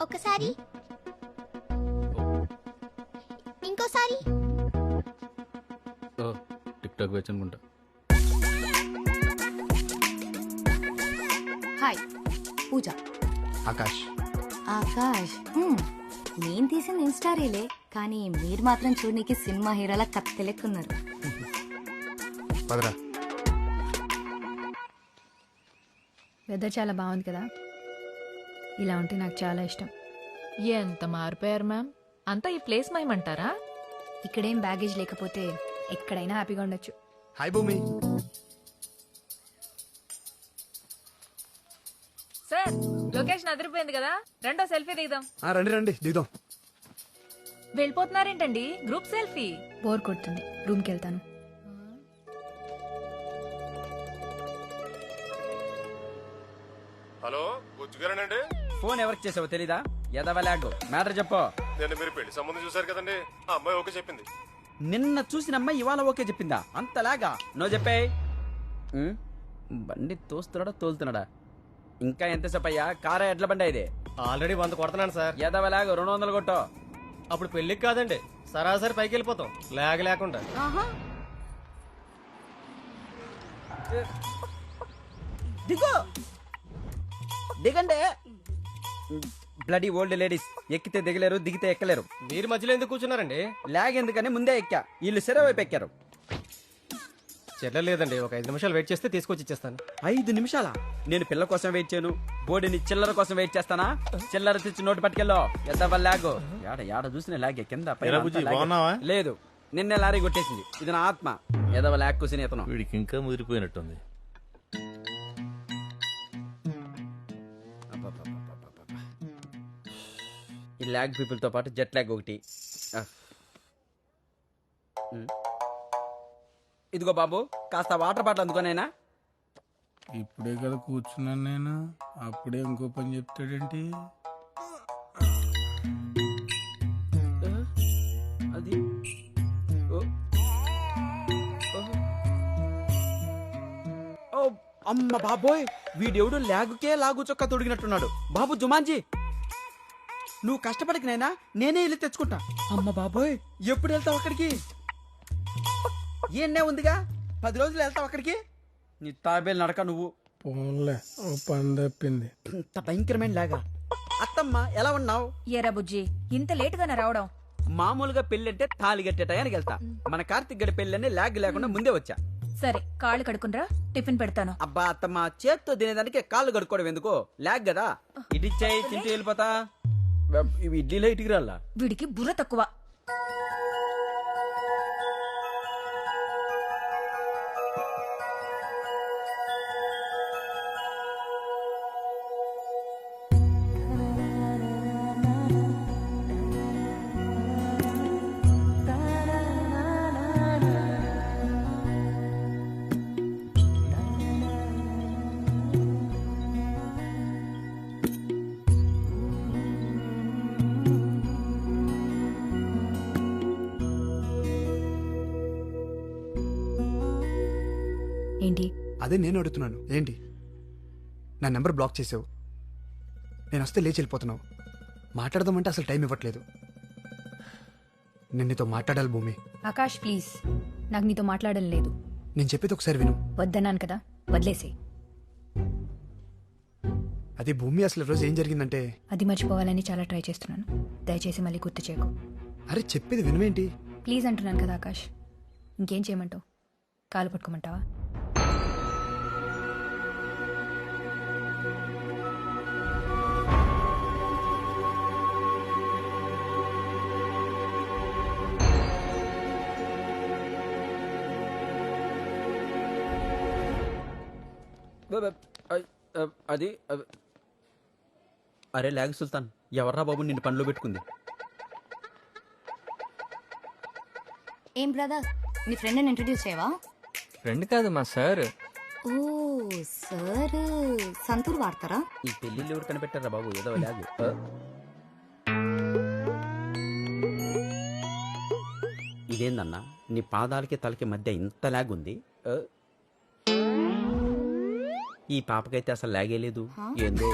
ఒకసారి ఇంకోసారి. టిక్ టాక్ వచ్చి అనుకుంటా. హాయ్ పూజ. ఆకాష్. ఆకాష్ నేను తీసిన ఇన్స్టా రీలే, కానీ మీరు మాత్రం చూడనీకి సినిమా హీరోలా కత్తెలెక్కున్నారు. వెదర్ చాలా బాగుంది కదా, ఇలా ఉంటే నాకు చాలా ఇష్టం. ఎంత మారిపోయారు మ్యామ్. అంతా ఈ ప్లేస్ మైమంటారా? ఇక్కడేం బ్యాగేజ్ లేకపోతే ఎక్కడైనా హ్యాపీగా ఉండొచ్చు. హాయ్ భూమి. సార్ లొకేషన్ అదిరిపోయింది కదా, రెండో సెల్ఫీ దిగుదాం. రండి రండి దిగుదాం. వెళ్ళిపోతున్నారేంటండి? Group selfie. బోర్ కొడుతుంది, రూమ్కి వెళ్తాను. హలో బుజ్జుగారేనండి? ఫోన్ ఎవరికి చేసావో తెలీదా? ఎదవలాగు మ్యాటర్ చెప్పు. నేను మీరు పెళ్లి సంబంధం చూసారు కదండి, ఆ అమ్మాయి ఓకే చెప్పింది. నిన్న చూసిన అమ్మాయి ఇవాళ ఓకే చెప్పిందా? అంతలాగా నో చెప్పే. బండి తోస్తున్నాడా తోలుతున్నాడా? ఇంకా ఎంతసేపు అయ్యా? కారా ఎడ్ల బండి ఇది? ఆల్రెడీ 100 కొడుతున్నాను సార్. ఎదవలాగు 200 కొట్టో. అప్పుడు పెళ్లికి కాదండి, సరాసరి పైకి వెళ్ళిపోతాం లాగ్ లేకుండా. దిగు దిగండి. బ్లడీ ఓల్డ్ లేడీస్ ఎక్కితే దిగలేరు, దిగితే ఎక్కలేరు. మీరు మధ్యలో ఎందుకు కూర్చున్నారండి? లాగ్ ఎందుకని ముందే ఎక్కా, వీళ్ళు సెరవు వైపు ఎక్కారు. చెల్లలేదండి, ఒక 5 నిమిషాలు వెయిట్ చేస్తే తీసుకొచ్చి ఇచ్చేస్తాను. 5 నిమిషాలా? నేను పిల్ల కోసం వెయిట్ చేయను, బోడిని చిల్లర కోసం వెయిట్ చేస్తానా? చిల్లర తెచ్చి నోటు పట్టుకెళ్ళో. ఎద్దవ లాగు. యాడ చూసిన లాగే కింద పైన ఎరా అంతా బుజ్జి, లాగే. బాగున్నావా? లేదు, నిన్నే లారీ కొట్టేసింది. ఇది నా ఆత్మ. ఎదవ లాగ్ కూసిన ఇతను. వీడికి ఇంకా ముదిరిపోయినట్టుంది. ఈ లాగ్ పీపుల్ తో పాటు జెట్ లాగ్ ఒకటి. ఇదిగో బాబు, కాస్త వాటర్ బాటిల్ అందుకోనైనా. ఇప్పుడే కదా కూర్చున్నాను నేను, అప్పుడే ఇంకో పని చెప్తాడేంటి? అది ఓ అమ్మ బాబోయ్, వీడెవడు లాగుకే లాగు చొక్కా తొడిగినట్టున్నాడు. బాబు జుమాన్జీ, నువ్వు కష్టపడక నైనా నేనే వెళ్ళి తెచ్చుకుంటా. అమ్మ బాబోయ్, ఎప్పుడు వెళ్తావు అక్కడికి? ఏనే ఉందిగా, 10 రోజులు వెళ్తావు అక్కడికి. నీ తాబేలు నడక నువ్వు. పోన్లే, ఓ పని తప్పింది. ఇంత భయంకరమైన లాగా. అత్తమ్మ ఎలా ఉన్నావు? ఏరా బుజ్జి, ఇంత లేటుగానే రావడం? మామూలుగా పెళ్ళంటే తాళి కట్టే టయానికి వెళ్తా. మన కార్తిక్ గడి పెళ్ళని లాగ్ లేకుండా ముందే వచ్చా. సరే, కాళ్ళు కడుకునరా, టిఫిన్ పెడతాను. అబ్బా అత్తమ్మ, చేత్తో తినేదానికి కాళ్ళు కడుక్కోవడం ఎందుకు? లాగ్ కదా. ఇడిచ్చాయి, తింటూ వెళ్ళిపోతా. ఇవి ఇడ్లీలో ఇటుకి రాలా? వీడికి బుర్ర తక్కువ. ఏంటి? అదే నేను అడుగుతున్నాను. ఏంటి నా నెంబర్ బ్లాక్ చేసావు? నేను వస్తే లేచి వెళ్ళిపోతున్నావు. మాట్లాడదామంటే అసలు టైం ఇవ్వట్లేదు. నేను నీతో మాట్లాడాలి భూమి. ఆకాష్ ప్లీజ్, నాకు నీతో మాట్లాడడం లేదు. నేను చెప్పేది ఒకసారి విను. వద్దన్నాను కదా, వదిలేసే. అది భూమి, అసలు రోజు ఏం జరిగిందంటే, అది మర్చిపోవాలని చాలా ట్రై చేస్తున్నాను. దయచేసి మళ్ళీ గుర్తు చేయకు. అరే చెప్పేది వినువేంటి? ప్లీజ్ అంటున్నాను కదా ఆకాష్. ఇంకేం చేయమంటావు? కాలు పట్టుకోమంటావా? అది అరే లాగ్ సుల్తాన్, ఎవర్రా బాబు నిన్ను పనిలో పెట్టుకుంది? ఏం బ్రదర్, నీ ఫ్రెండ్ని ఇంట్రడ్యూస్ చేయవా? ఫ్రెండ్ కాదు, మా సార్. ఓ సార్, సంతూర్ వాడతారా? ఈ పెళ్లిళ్ళు ఎవరు కనిపెట్టారా బాబు? ఏదో లాగు. ఇదేందన్నా, నీ పాదాలకి తలకి మధ్య ఇంత లాగ్ ఉంది. ఈ పాపకైతే అసలు లాగే లేదు. ఏందో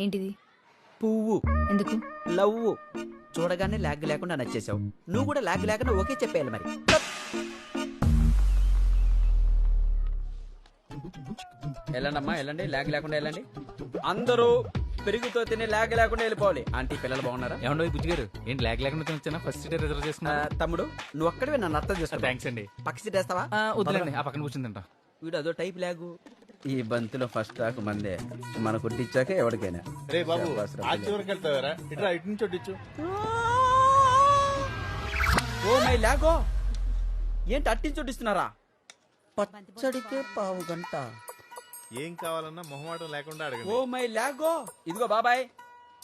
ఏంటిది? పువ్వు. ఎందుకు? లవ్. చూడగానే లాగ్ లేకుండా నచ్చేసావు. నువ్వు కూడా లాగ్ లేకుండా ఓకే చెప్పేయాలి మరి. వెళ్ళండమ్మా వెళ్ళండి, లాగ్ లేకుండా వెళ్ళండి. అందరూ పెరుగుతో తిని లాగ్ లేకుండా వెళ్ళిపోవాలి. ఆంటీ పిల్లలు బాగున్నారా? ఏమండో బుజ్జి గారు ఏంటి లాగ్ లేకుండా తినొచ్చానా? ఫస్ట్ సీట్ రిజర్వ్ చేసుకున్నా. తమ్ముడు నువ్వు ఒక్కడివే నన్ను అర్థం చేసుకో. థ్యాంక్స్ అండి. పక్క సీట్ వేస్తావా? వద్దులేండి, ఆ పక్కన కూర్చుని తింటా. వీడు అదో టైప్ లాగు. ఈ బంతిలో ఫస్ట్ టాక్ మందే, మన కొట్టించాక ఎవరికైనా. రే బాబు ఆ చివరికి వెళ్తావారా? ఇట్లా ఇటు నుంచి కొట్టించు. ఓ మై లాగో, ఏంటి అట్టించి చోటిస్తున్నారా? పచ్చడికే పావు గంట. ఏం కావాలన్నా మొహమాటం లేకుండా అడగండి. ఓ మై లాగో. ఇదిగో బాబాయ్,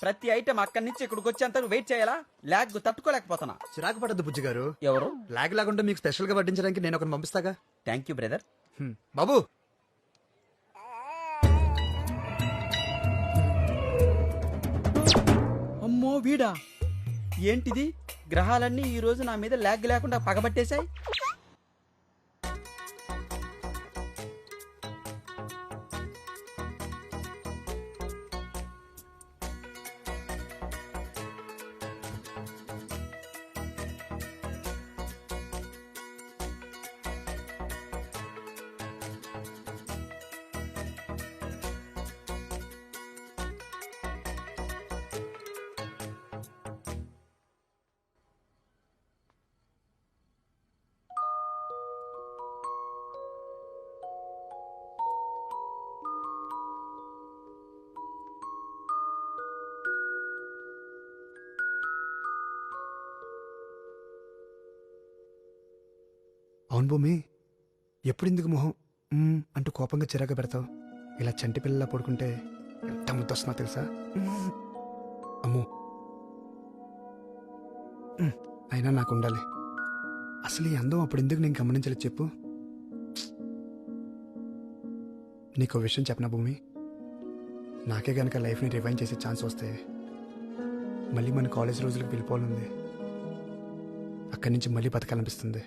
ప్రతి ఐటమ్ అక్కడి నుంచి ఇక్కడికి వచ్చేంత వెయిట్ చేయాలా? లాగ్ తట్టుకోలేకపోతున్నా. చిరాకు పడద్దు బుజ్జి గారు. ఎవరు? లాగ్ లాగుంటే మీకు స్పెషల్ గా వడ్డించడానికి నేను ఒకరిని పంపిస్తాగా. Thank you brother. బాబు అమ్మో వీడా, ఏంటిది? గ్రహాలన్నీ ఈ రోజు నా మీద లాగ్ లేకుండా పగబట్టేశాయి. అవును భూమి, ఎప్పుడు ఇందుకు మొహం అంటూ కోపంగా చిరాకు పెడతావు? ఇలా చంటి పిల్లలా పడుకుంటే ఎంత ముద్దొస్తున్నా తెలుసా? అమ్మో, అయినా నాకు ఉండాలి. అసలు ఈ అందం అప్పుడు ఎందుకు నేను గమనించలేదు చెప్పు? నీకు విషయం చెప్పనా భూమి, నాకే గనక లైఫ్ని రివైండ్ చేసే ఛాన్స్ వస్తే మళ్ళీ మన కాలేజ్ రోజులకు వెళ్ళిపోవాలంది. అక్కడి నుంచి మళ్ళీ బతకాలనిపిస్తుంది.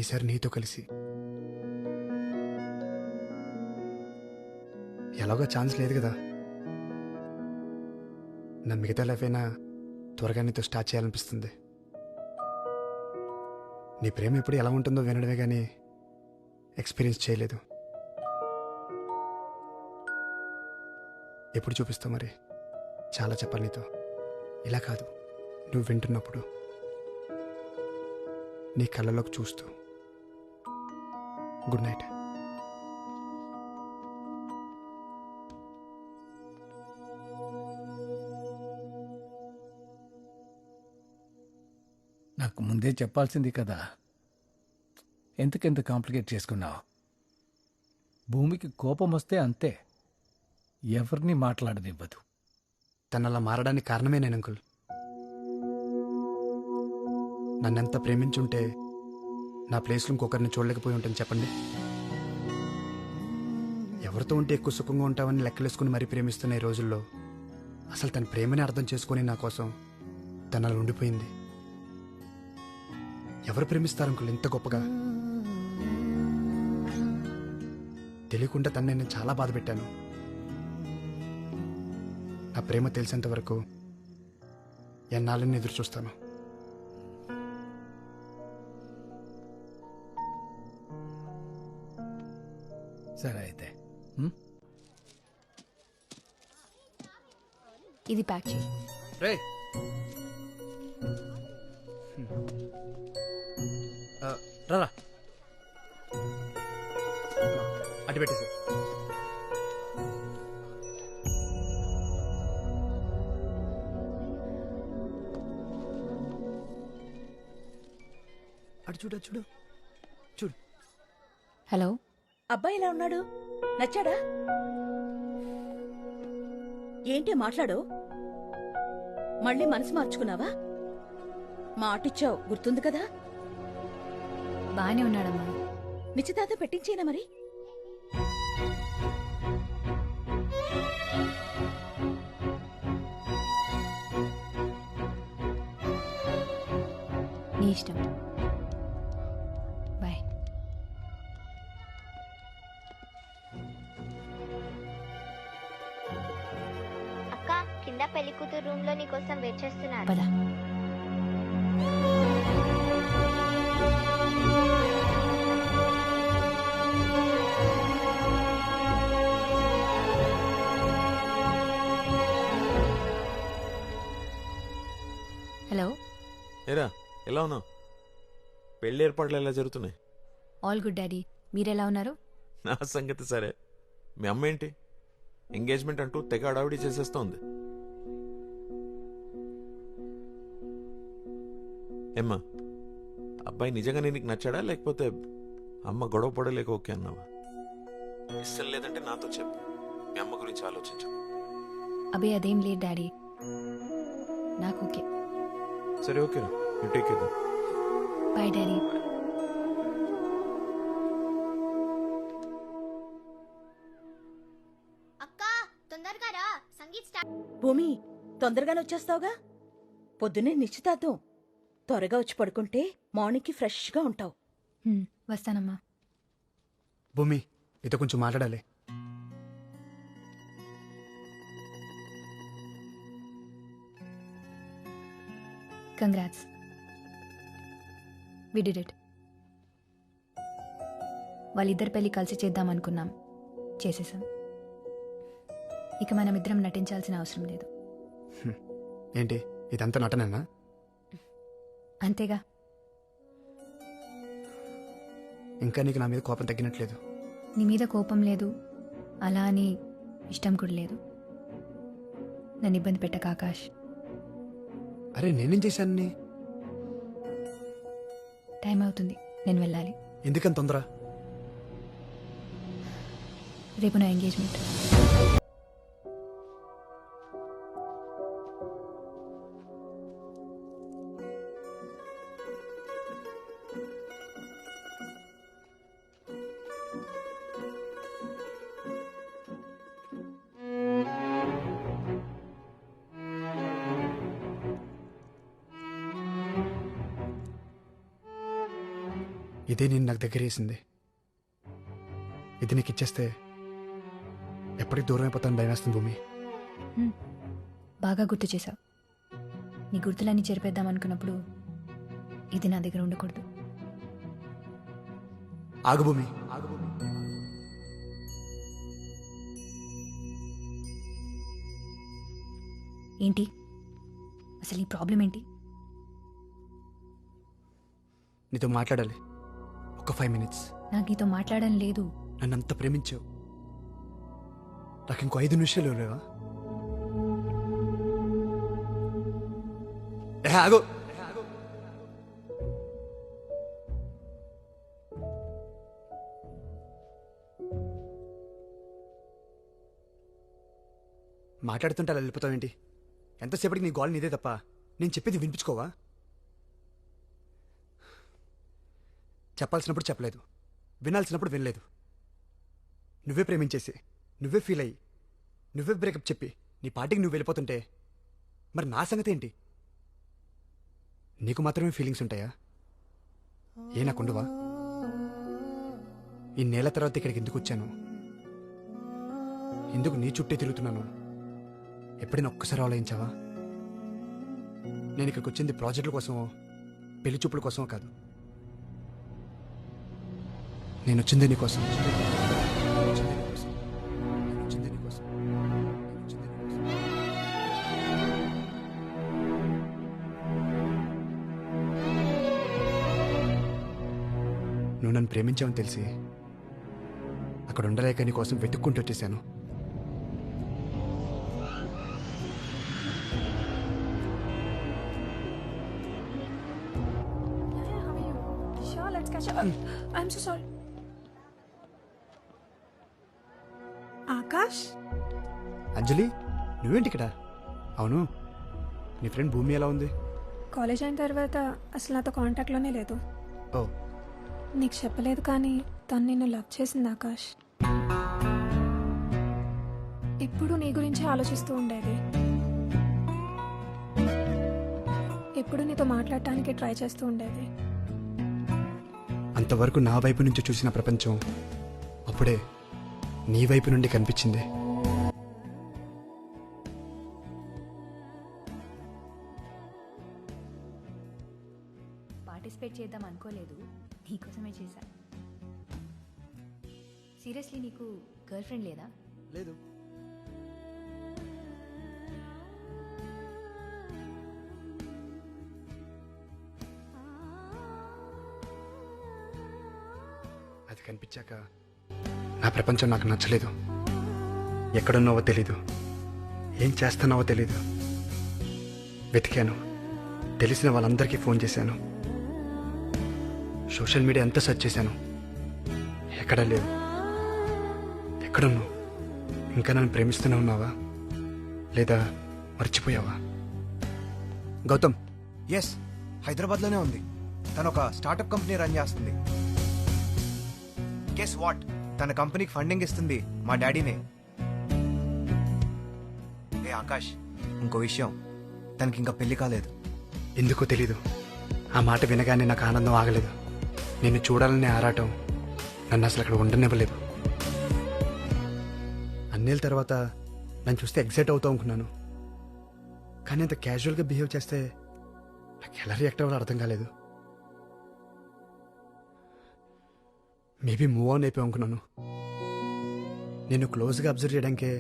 ఈసారి నీతో కలిసి. ఎలాగో ఛాన్స్ లేదు కదా, నా మిగతా లైఫ్ అయినా త్వరగా నీతో స్టార్ట్ చేయాలనిపిస్తుంది. నీ ప్రేమ ఎప్పుడు ఎలా ఉంటుందో వినడమే కానీ ఎక్స్పీరియన్స్ చేయలేదు. ఎప్పుడు చూపిస్తావు మరి? చాలా చెప్పాలి నీతో. ఇలా కాదు, నువ్వు వింటున్నప్పుడు, నీ కళ్ళలోకి చూస్తూ. Good night. నాకు ముందే చెప్పాల్సింది కదా, ఎందుకెంత కాంప్లికేట్ చేసుకున్నావు? భూమికి కోపం వస్తే అంతే, ఎవరిని మాట్లాడనివ్వదు. తను అలా మారడానికి కారణమే నేను అంకుల్. నన్నెంత ప్రేమించుంటే నా ప్లేస్లో ఇంకొకరిని చూడలేకపోయి ఉంటాను చెప్పండి. ఎవరితో ఉంటే ఎక్కువ సుఖంగా ఉంటామని లెక్కలేసుకుని మరీ ప్రేమిస్తున్న ఈ రోజుల్లో అసలు తన ప్రేమని అర్థం చేసుకుని నా కోసం తను అలా ఉండిపోయింది. ఎవరు ప్రేమిస్తారు అంకుల్ ఇంత గొప్పగా? తెలియకుండా తను నేను చాలా బాధ పెట్టాను. నా ప్రేమ తెలిసేంత వరకు ఎన్నాళ్ళని ఎదురు చూస్తాను. సరే అయితే ఇది ప్యాక్ చేయి. రే రా అటు పెట్టేసి. అటు చూడు, చూడు చూడు. హలో, అబ్బాయి ఎలా ఉన్నాడు? నచ్చాడా? ఏంటి మాట్లాడు? మళ్ళీ మనసు మార్చుకున్నావా? మాటిచ్చావు గుర్తుంది కదా? బానే ఉన్నాడమ్మా. నిశ్చితార్థం పెట్టించేనా మరి? నీ ఇష్టం. బాయ్. రూమ్ లో నీకోసం వెయిట్ చేస్తున్నారు. పద. హలో, ఏరా ఎలా ఉన్నావు? పెళ్లి ఏర్పాట్లు ఎలా జరుగుతున్నాయి? All good daddy. మీరెలా ఉన్నారు? నా సంగతి సరే. మీ అమ్మ ఏంటి ఎంగేజ్మెంట్ అంటూ తెగ అడావిడి చేసేస్తోంది. ఏమ్మా, అబ్బాయి నిజంగానే నీకు నచ్చాడా లేకపోతే అమ్మ గొడవ పడలేక ఓకే అన్నావా? ఇష్టం లేదంటే నాతో చెప్పు, మీ అమ్మ గురించి ఆలోచించు. అబే అదేం లేదు డాడీ, నాకు ఓకే. సరే ఓకేరా, you take care. Bye daddy. అక్క తొందరగా రా, సంగీత్ స్టార్ట్. భూమి, తొందరగానే వచ్చేస్తావుగా? పొద్దున్నే నిశ్చితార్థం. త్వరగా వచ్చి పడుకుంటే మార్నింగ్కి ఫ్రెష్గా ఉంటావు. వస్తానమ్మా. భూమి, ఇదో కొంచెం మాట్లాడాలి. Congrats, we did it. వాళ్ళిద్దరి పెళ్లి కలిసి చేద్దాం అనుకున్నాం, చేసేసాం. ఇక మనమిద్దరం నటించాల్సిన అవసరం లేదు. ఏంటి ఇదంతా నటనన్నా? అంతేగా. ఇంకా నీకు నా మీద కోపం తగ్గినట్లేదు. నీ మీద కోపం లేదు, అలా అని ఇష్టం కూడా లేదు. నన్ను ఇబ్బంది పెట్టక ఆకాష్. అరే నేనేం చేశాను? టైం అవుతుంది, నేను వెళ్ళాలి. ఎందుకని తొందర? రేపు నా ఎంగేజ్మెంట్. ఇదే నేను నాకు దగ్గర వేసింది. ఇది నీకు ఇచ్చేస్తే ఎప్పటికి దూరం అయిపోతాను భయం వేస్తుంది భూమి. బాగా గుర్తు చేశావు. నీ గుర్తులన్నీ చెరిపేద్దాం అనుకున్నప్పుడు ఇది నా దగ్గర ఉండకూడదు. ఆగు భూమి, ఆగు భూమి. ఏంటి అసలు ఈ ప్రాబ్లం ఏంటి? నీతో మాట్లాడాలి, ఒక 5 minutes. నాకు నీతో మాట్లాడడం లేదు. నన్ను అంత ప్రేమించావు, నాకు ఇంకో 5 నిమిషాలు లేవా? ఆగు. మాట్లాడుతుంటే అలా వెళ్ళిపోతావేంటి? ఎంతసేపటికి నీ గోల్ నీదే తప్ప నేను చెప్పేది వినిపించుకోవా? చెప్పాల్సినప్పుడు చెప్పలేదు, వినాల్సినప్పుడు వినలేదు. నువ్వే ప్రేమించేసి, నువ్వే ఫీల్ అయ్యి, నువ్వే బ్రేకప్ చెప్పి నీ పార్టీకి నువ్వు వెళ్ళిపోతుంటే మరి నా సంగతి ఏంటి? నీకు మాత్రమే ఫీలింగ్స్ ఉంటాయా? ఏ నాకుండవా? ఈ నెల తర్వాత ఇక్కడికి ఎందుకు వచ్చాను? ఎందుకు నీ చుట్టే తిరుగుతున్నాను? ఎప్పుడైనా ఒక్కసారి ఆలోచించావా? నేను ఇక్కడికి వచ్చింది ప్రాజెక్టుల కోసమో పెళ్లి చూపుల కోసమో కాదు. నేను వచ్చింది నీకోసం. నువ్వు నన్ను ప్రేమించావని తెలిసి అక్కడ ఉండలేక నీ కోసం వెతుక్కుంటూ వచ్చేసాను. Sure, let's catch up. I'm so sorry. Akash, అంజలి, నువ్వేంటి ఇక్కడ? అవును, నీ ఫ్రెండ్ భూమి ఎలా ఉంది? కాలేజ్ అయిన తర్వాత అసలు నాతో కాంటాక్ట్లోనే లేదు. ఓ, నీకు చెప్పలేదు కానీ తను నిన్ను లవ్ చేసింది ఆకాష్. ఎప్పుడు నీ గురించి ఆలోచిస్తూ ఉండేది. ఎప్పుడు నీతో మాట్లాడటానికి ట్రై చేస్తూ ఉండేది. అంతవరకు నా వైపు నుంచి చూసిన ప్రపంచం అప్పుడే నీ వైపు నుండి కనిపించింది. పార్టిసిపేట్ చేద్దాం అనుకోలేదు, నీకోసమే చేశా. సీరియస్లీ నీకు గర్ల్ ఫ్రెండ్ లేదా? లేదు. అది కనిపించాక నా ప్రపంచం నాకు నచ్చలేదు. ఎక్కడున్నావో తెలీదు, ఏం చేస్తున్నావో తెలీదు. వెతికాను, తెలిసిన వాళ్ళందరికీ ఫోన్ చేశాను, సోషల్ మీడియా అంతా సెర్చ్ చేశాను. ఎక్కడా లేదు. ఎక్కడున్నావు? ఇంకా నన్ను ప్రేమిస్తూనే ఉన్నావా లేదా మర్చిపోయావా? గౌతమ్, ఎస్, హైదరాబాద్లోనే ఉంది. తను ఒక స్టార్టప్ కంపెనీ రన్ చేస్తుంది. గెస్ వాట్, తన కంపెనీకి ఫండింగ్ ఇస్తుంది మా డాడీనే. ఏ ఆకాష్, ఇంకో విషయం, తనకి ఇంకా పెళ్లి కాలేదు. ఎందుకో తెలీదు, ఆ మాట వినగానే నాకు ఆనందం ఆగలేదు. నిన్ను చూడాలనే ఆరాటం నన్ను అసలు అక్కడ ఉండనివ్వలేదు. అన్నేళ్ళ తర్వాత నన్ను చూస్తే ఎగ్జైట్ అవుతావు అనుకున్నాను, కానీ అంత క్యాజువల్గా బిహేవ్ చేస్తే నాకు ఎలా రియాక్ట్ అవ్వాలో అర్థం కాలేదు. మేబీ మూవ్ ఆన్ అయిపోయావు అనుకున్నాను. నేను క్లోజ్గా అబ్జర్వ్ చేయడానికే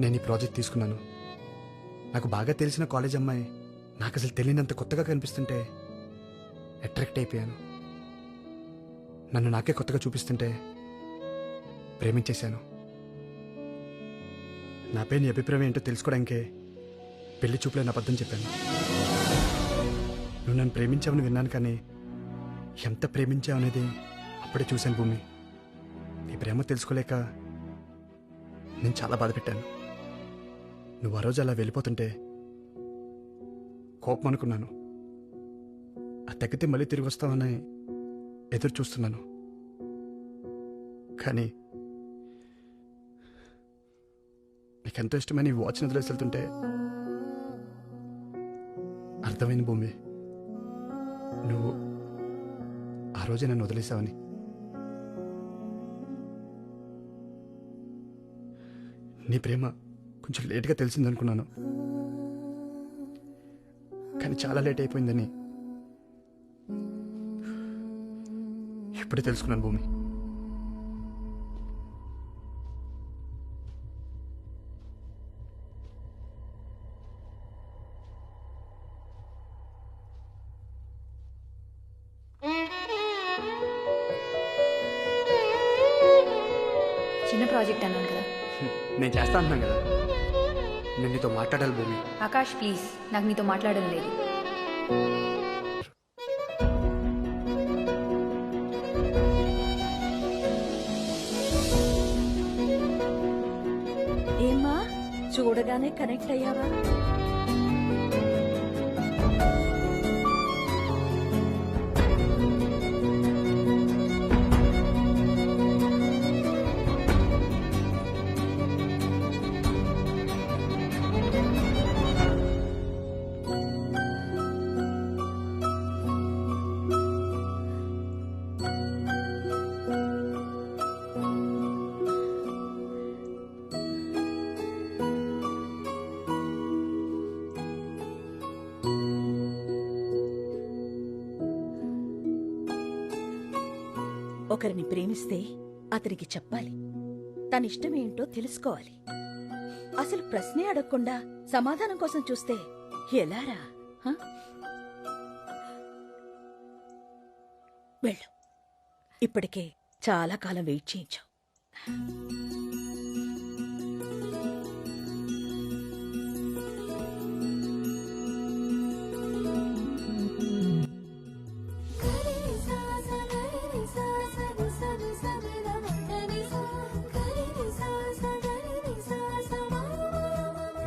నేను ఈ ప్రాజెక్ట్ తీసుకున్నాను. నాకు బాగా తెలిసిన కాలేజ్ అమ్మాయి నాకు అసలు తెలియనంత కొత్తగా కనిపిస్తుంటే అట్రాక్ట్ అయిపోయాను. నన్ను నాకే కొత్తగా చూపిస్తుంటే ప్రేమించేశాను. నాపై నీ అభిప్రాయం ఏంటో తెలుసుకోవడానికే పెళ్లి చూపులేని అబద్ధం చెప్పాను. నువ్వు నన్ను ప్రేమించావని విన్నాను, కానీ ఎంత ప్రేమించావు అనేది అప్పుడే చూశాను భూమి. నీ ప్రేమ తెలుసుకోలేక నేను చాలా బాధ పెట్టాను. నువ్వు ఆ రోజు అలా వెళ్ళిపోతుంటే కోపం అనుకున్నాను. ఆ తగ్గితే మళ్ళీ తిరిగి వస్తావని ఎదురు చూస్తున్నాను. కానీ నీకెంతో ఇష్టమైన ఈ వాచ్ని వదిలేసి వెళ్తుంటే అర్థమైంది భూమి, నువ్వు ఆ రోజే నన్ను వదిలేసావని. నీ ప్రేమ కొంచెం లేట్గా తెలిసిందనుకున్నాను, కానీ చాలా లేట్ అయిపోయిందని ఇప్పుడే తెలుసుకున్నాను భూమి. చిన్న ప్రాజెక్ట్ అన్నాను కదా. నేను చేస్తా అంటున్నాను కదా, నేను నీతో మాట్లాడాలి భూమి. ఆకాష్ ప్లీజ్, నాకు నీతో మాట్లాడడం లేదు. ఏమ్మా, చూడగానే కనెక్ట్ అయ్యావా? ఒకరిని ప్రేమిస్తే అతనికి చెప్పాలి, తన ఇష్టమేంటో తెలుసుకోవాలి. అసలు ప్రశ్నే అడగకుండా సమాధానం కోసం చూస్తే ఎలారా? హ? వెళ్ళు, ఇప్పటికే చాలా కాలం వెయిట్ చేయించావు.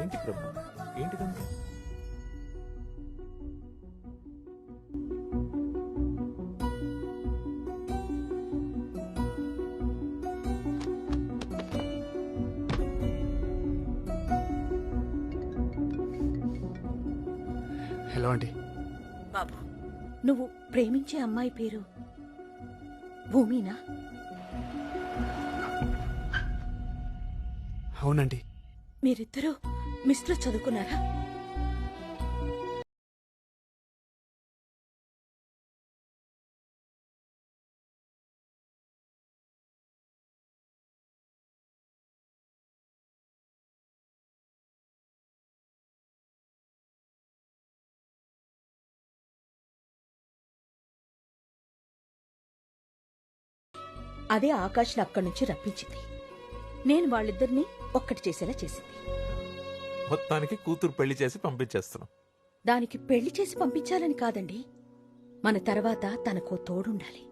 ఏంటి ప్రభు, ఏంటిదంతా? Hello aunty. బాబు, నువ్వు ప్రేమించే అమ్మాయి పేరు భూమినా? అవునండి. మీరిద్దరూ మిస్లో చదువుకున్నారా? అదే ఆకాష్ని అక్కడి నుంచి రప్పించింది. నేను వాళ్ళిద్దరినీ ఒక్కటి చేసేలా చేసింది. మొత్తానికి కూతురు పెళ్లి చేసి పంపించేస్తున్నాం. దానికి పెళ్లి చేసి పంపించాలని కాదండి, మన తర్వాత తనకో తోడుండాలి.